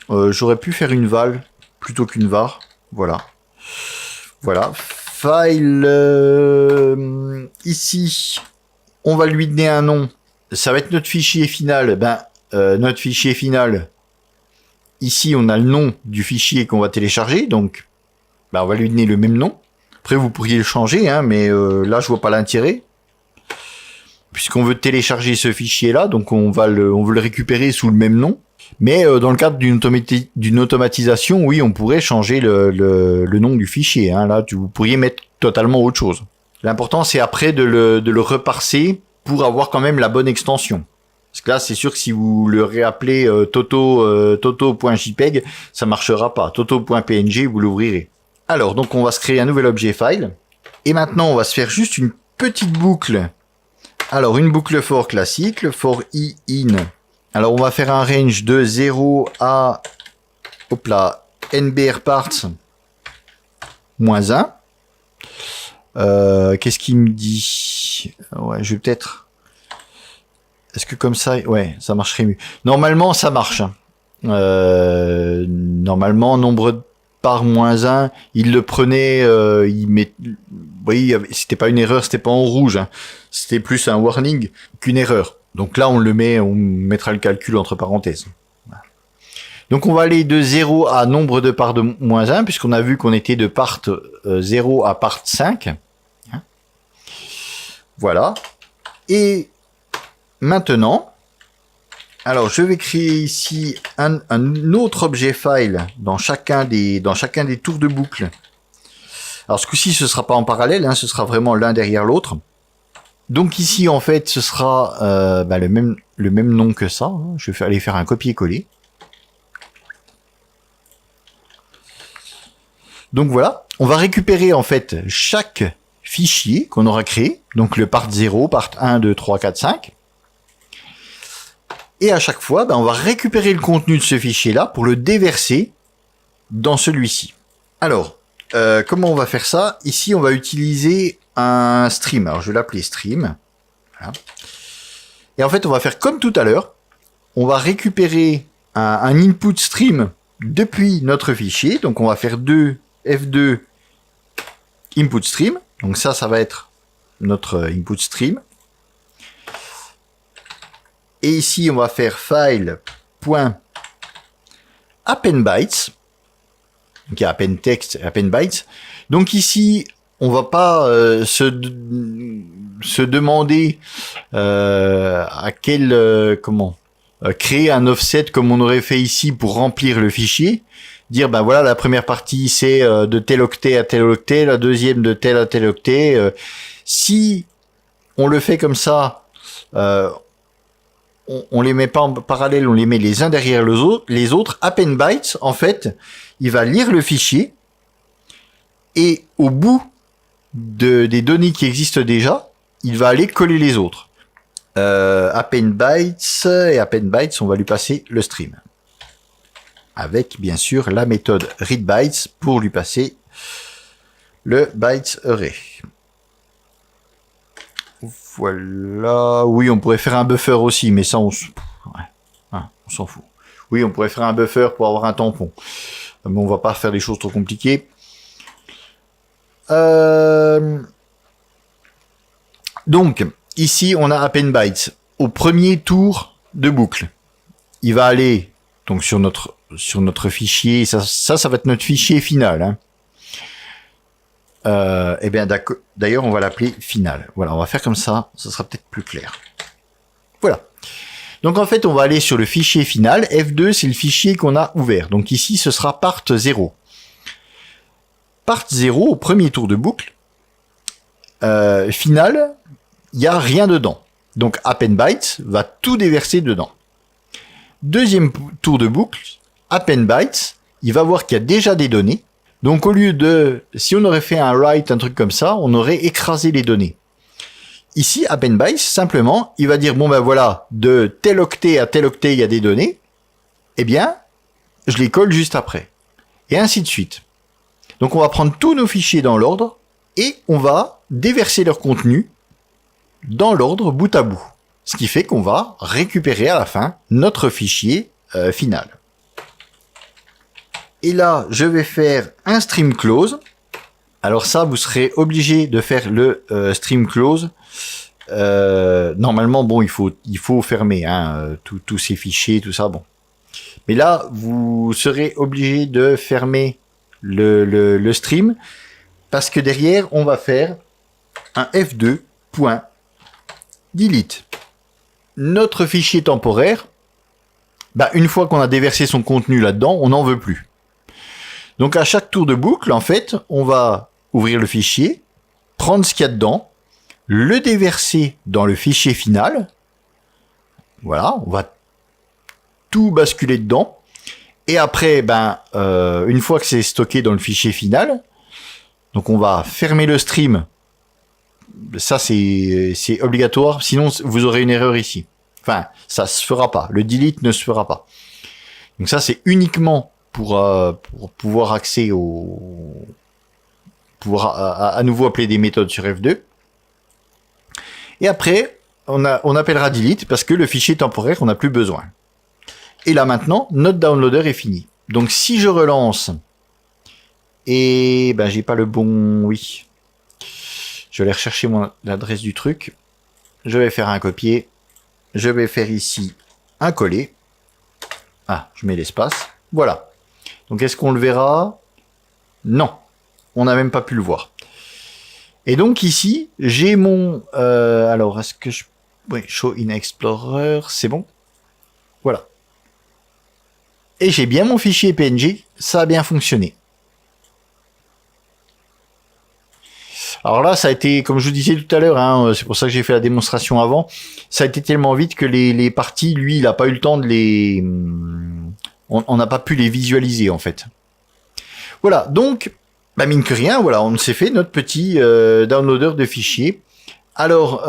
J'aurais pu faire une val plutôt qu'une var. Voilà. Voilà. File. Ici, on va lui donner un nom. Ça va être notre fichier final. Notre fichier final. Ici, on a le nom du fichier qu'on va télécharger. Donc, on va lui donner le même nom. Après, vous pourriez le changer, mais là, je vois pas l'intérêt. Puisqu'on veut télécharger ce fichier-là, donc on veut le récupérer sous le même nom. Mais dans le cadre d'une automatisation, oui, on pourrait changer le nom du fichier. Là, vous pourriez mettre totalement autre chose. L'important, c'est après de le reparser pour avoir quand même la bonne extension. Parce que là, c'est sûr que si vous le réappelez toto.jpeg, ça marchera pas. Toto.png, vous l'ouvrirez. Alors, donc on va se créer un nouvel objet file. Et maintenant, on va se faire juste une petite boucle. Alors, une boucle for classique, le for i in. Alors, on va faire un range de 0 à nbrparts -1. Qu'est-ce qu'il me dit? Ouais, je vais peut-être... Est-ce que comme ça... Ouais, ça marcherait mieux. Normalement, ça marche. Normalement, nombre par -1, il le prenait... il met... Oui, c'était pas une erreur, c'était pas en rouge. C'était plus un warning qu'une erreur. Donc là, on mettra le calcul entre parenthèses. Voilà. Donc on va aller de 0 à nombre de parts de -1, puisqu'on a vu qu'on était de part 0 à part 5. Voilà. Et maintenant, alors je vais créer ici un autre objet file dans chacun des tours de boucle. Alors ce coup-ci, ce sera pas en parallèle, ce sera vraiment l'un derrière l'autre. Donc ici, en fait, ce sera le même nom que ça. Je vais aller faire un copier-coller. Donc voilà, on va récupérer en fait chaque fichier qu'on aura créé. Donc le part 0, part 1, 2, 3, 4, 5. Et à chaque fois, on va récupérer le contenu de ce fichier-là pour le déverser dans celui-ci. Alors, comment on va faire ça? Ici, on va utiliser un stream. Alors, je vais l'appeler stream. Voilà. Et en fait, on va faire comme tout à l'heure. On va récupérer un input stream depuis notre fichier. Donc, on va faire f2 input stream. Donc, ça va être notre input stream. Et ici, on va faire file.appendBytes. Donc, il y a append text et append bytes. Donc, ici, on va pas se demander à quel créer un offset comme on aurait fait ici pour remplir le fichier. Dire ben voilà, la première partie c'est de tel octet à tel octet, la deuxième de tel à tel octet. Si on le fait comme ça, on les met pas en parallèle, on les met les uns derrière les autres. Append_bytes, en fait, il va lire le fichier et au bout des données qui existent déjà, il va aller coller les autres. Append_bytes et append_bytes, on va lui passer le stream. Avec, bien sûr, la méthode readBytes pour lui passer le bytes array. Voilà. Oui, on pourrait faire un buffer aussi, mais ça, on s'en fout. Oui, on pourrait faire un buffer pour avoir un tampon. Mais on va pas faire des choses trop compliquées. Donc, ici, on a append_bytes. Au premier tour de boucle, il va aller donc sur notre fichier. Ça va être notre fichier final. Hein. Eh bien, d'ailleurs, on va l'appeler final. Voilà, on va faire comme ça. Ça sera peut-être plus clair. Voilà. Donc, en fait, on va aller sur le fichier final. F2, c'est le fichier qu'on a ouvert. Donc, ici, ce sera part 0. Part 0, au premier tour de boucle. Final, il n'y a rien dedans. Donc, append_bytes va tout déverser dedans. Deuxième tour de boucle, append_bytes, il va voir qu'il y a déjà des données. Donc, au lieu de, si on aurait fait un write, un truc comme ça, on aurait écrasé les données. Ici, append_bytes, simplement, il va dire, bon ben voilà, de tel octet à tel octet, il y a des données. Eh bien, je les colle juste après. Et ainsi de suite. Donc, on va prendre tous nos fichiers dans l'ordre et on va déverser leur contenu dans l'ordre bout à bout. Ce qui fait qu'on va récupérer à la fin notre fichier final. Et là, je vais faire un stream close. Alors ça, vous serez obligé de faire le stream close. Normalement, bon, il faut fermer hein, tous ces fichiers, tout ça, bon. Mais là, vous serez obligé de fermer le stream parce que derrière, on va faire un f2.delete. Notre fichier temporaire, une fois qu'on a déversé son contenu là-dedans, on n'en veut plus. Donc à chaque tour de boucle, en fait, on va ouvrir le fichier, prendre ce qu'il y a dedans, le déverser dans le fichier final. Voilà, on va tout basculer dedans. Et après, une fois que c'est stocké dans le fichier final, donc on va fermer le stream. Ça, c'est obligatoire, sinon vous aurez une erreur ici. Enfin, ça se fera pas. Le delete ne se fera pas. Donc ça, c'est uniquement pour pouvoir accéder pouvoir à nouveau appeler des méthodes sur F2. Et après, on appellera delete parce que le fichier temporaire, on n'a plus besoin. Et là maintenant, notre downloader est fini. Donc si je relance, et j'ai pas le bon, oui. Je vais aller rechercher l'adresse du truc. Je vais faire un copier. Je vais faire ici un coller. Ah, je mets l'espace. Voilà. Donc est-ce qu'on le verra? Non. On n'a même pas pu le voir. Et donc ici, j'ai mon... alors, est-ce que je... Oui, Show in Explorer, c'est bon. Voilà. Et j'ai bien mon fichier PNG. Ça a bien fonctionné. Alors là, ça a été, comme je vous disais tout à l'heure, hein, c'est pour ça que j'ai fait la démonstration avant, ça a été tellement vite que les parties, lui, il n'a pas eu le temps de les... On n'a pas pu les visualiser, en fait. Voilà, donc, mine que rien, voilà, on s'est fait notre petit downloader de fichiers. Alors,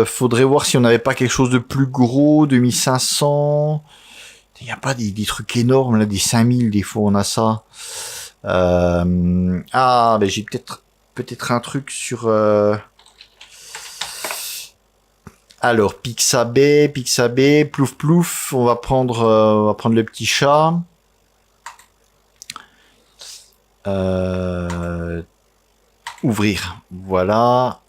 faudrait voir si on n'avait pas quelque chose de plus gros, 2500... Il n'y a pas des trucs énormes, là, des 5000, des fois on a ça. J'ai peut-être... peut-être un truc sur... Alors, Pixabay, plouf plouf, on va prendre le petit chat. Ouvrir, voilà.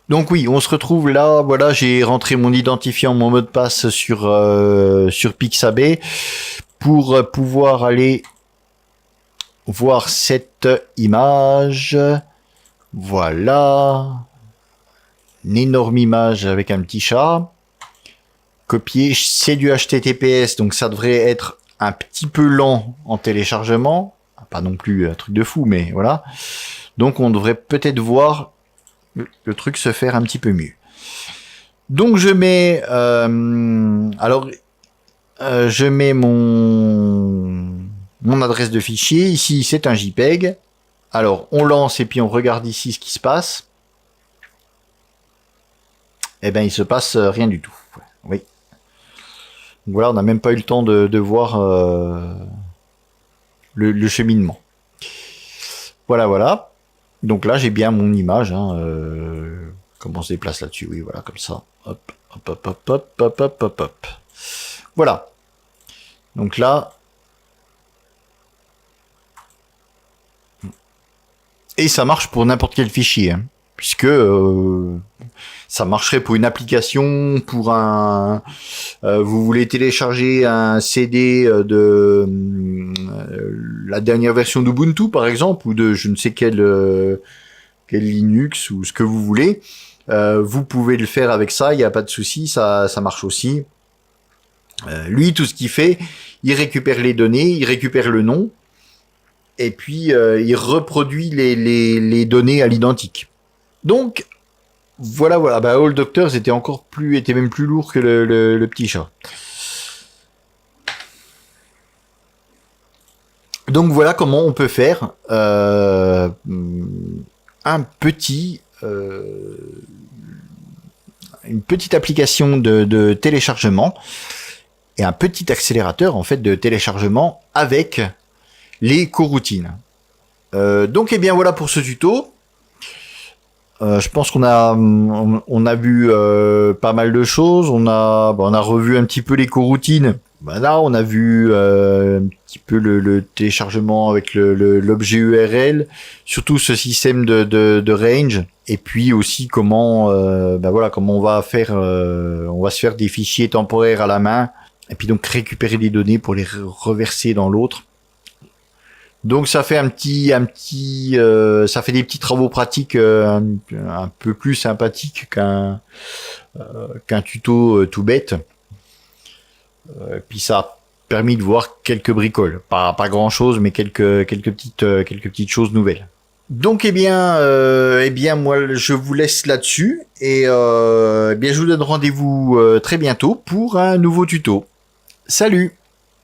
Donc oui, on se retrouve là, voilà, j'ai rentré mon identifiant, mon mot de passe sur Pixabay pour pouvoir aller voir cette image. Voilà. Une énorme image avec un petit chat. Copier, c'est du HTTPS, donc ça devrait être un petit peu lent en téléchargement. Pas non plus un truc de fou, mais voilà. Donc on devrait peut-être voir le truc se faire un petit peu mieux. Donc je mets... je mets mon adresse de fichier. Ici, c'est un JPEG. Alors, on lance et puis on regarde ici ce qui se passe. Eh ben, il se passe rien du tout. Oui. Donc voilà, on n'a même pas eu le temps de voir le cheminement. Voilà, voilà. Donc là, j'ai bien mon image. Comment on se déplace là-dessus? Oui, voilà, comme ça. Hop, hop, hop, hop, hop, hop, hop, hop, hop. Voilà. Donc là... Et ça marche pour n'importe quel fichier, hein, puisque ça marcherait pour une application, pour un... vous voulez télécharger un CD de la dernière version d'Ubuntu, par exemple, ou de je ne sais quel Linux, ou ce que vous voulez. Vous pouvez le faire avec ça, il n'y a pas de souci, ça marche aussi. Lui, tout ce qu'il fait, il récupère les données, il récupère le nom, et puis il reproduit les données à l'identique. Donc voilà, voilà. Bah, All Doctors était même plus lourd que le petit chat. Donc voilà comment on peut faire une petite application de téléchargement et un petit accélérateur en fait de téléchargement avec les coroutines. Donc, eh bien, voilà pour ce tuto. Je pense qu'on a vu pas mal de choses. On a revu un petit peu les coroutines. Là, on a vu un petit peu le téléchargement avec l'objet URL, surtout ce système de range, et puis aussi comment comment on va se faire des fichiers temporaires à la main, et puis donc récupérer des données pour les reverser dans l'autre. Donc ça fait ça fait des petits travaux pratiques un peu plus sympathiques qu'un tuto tout bête. Puis ça a permis de voir quelques bricoles, pas grand chose, mais quelques petites choses nouvelles. Donc eh bien moi je vous laisse là-dessus et je vous donne rendez-vous très bientôt pour un nouveau tuto. Salut!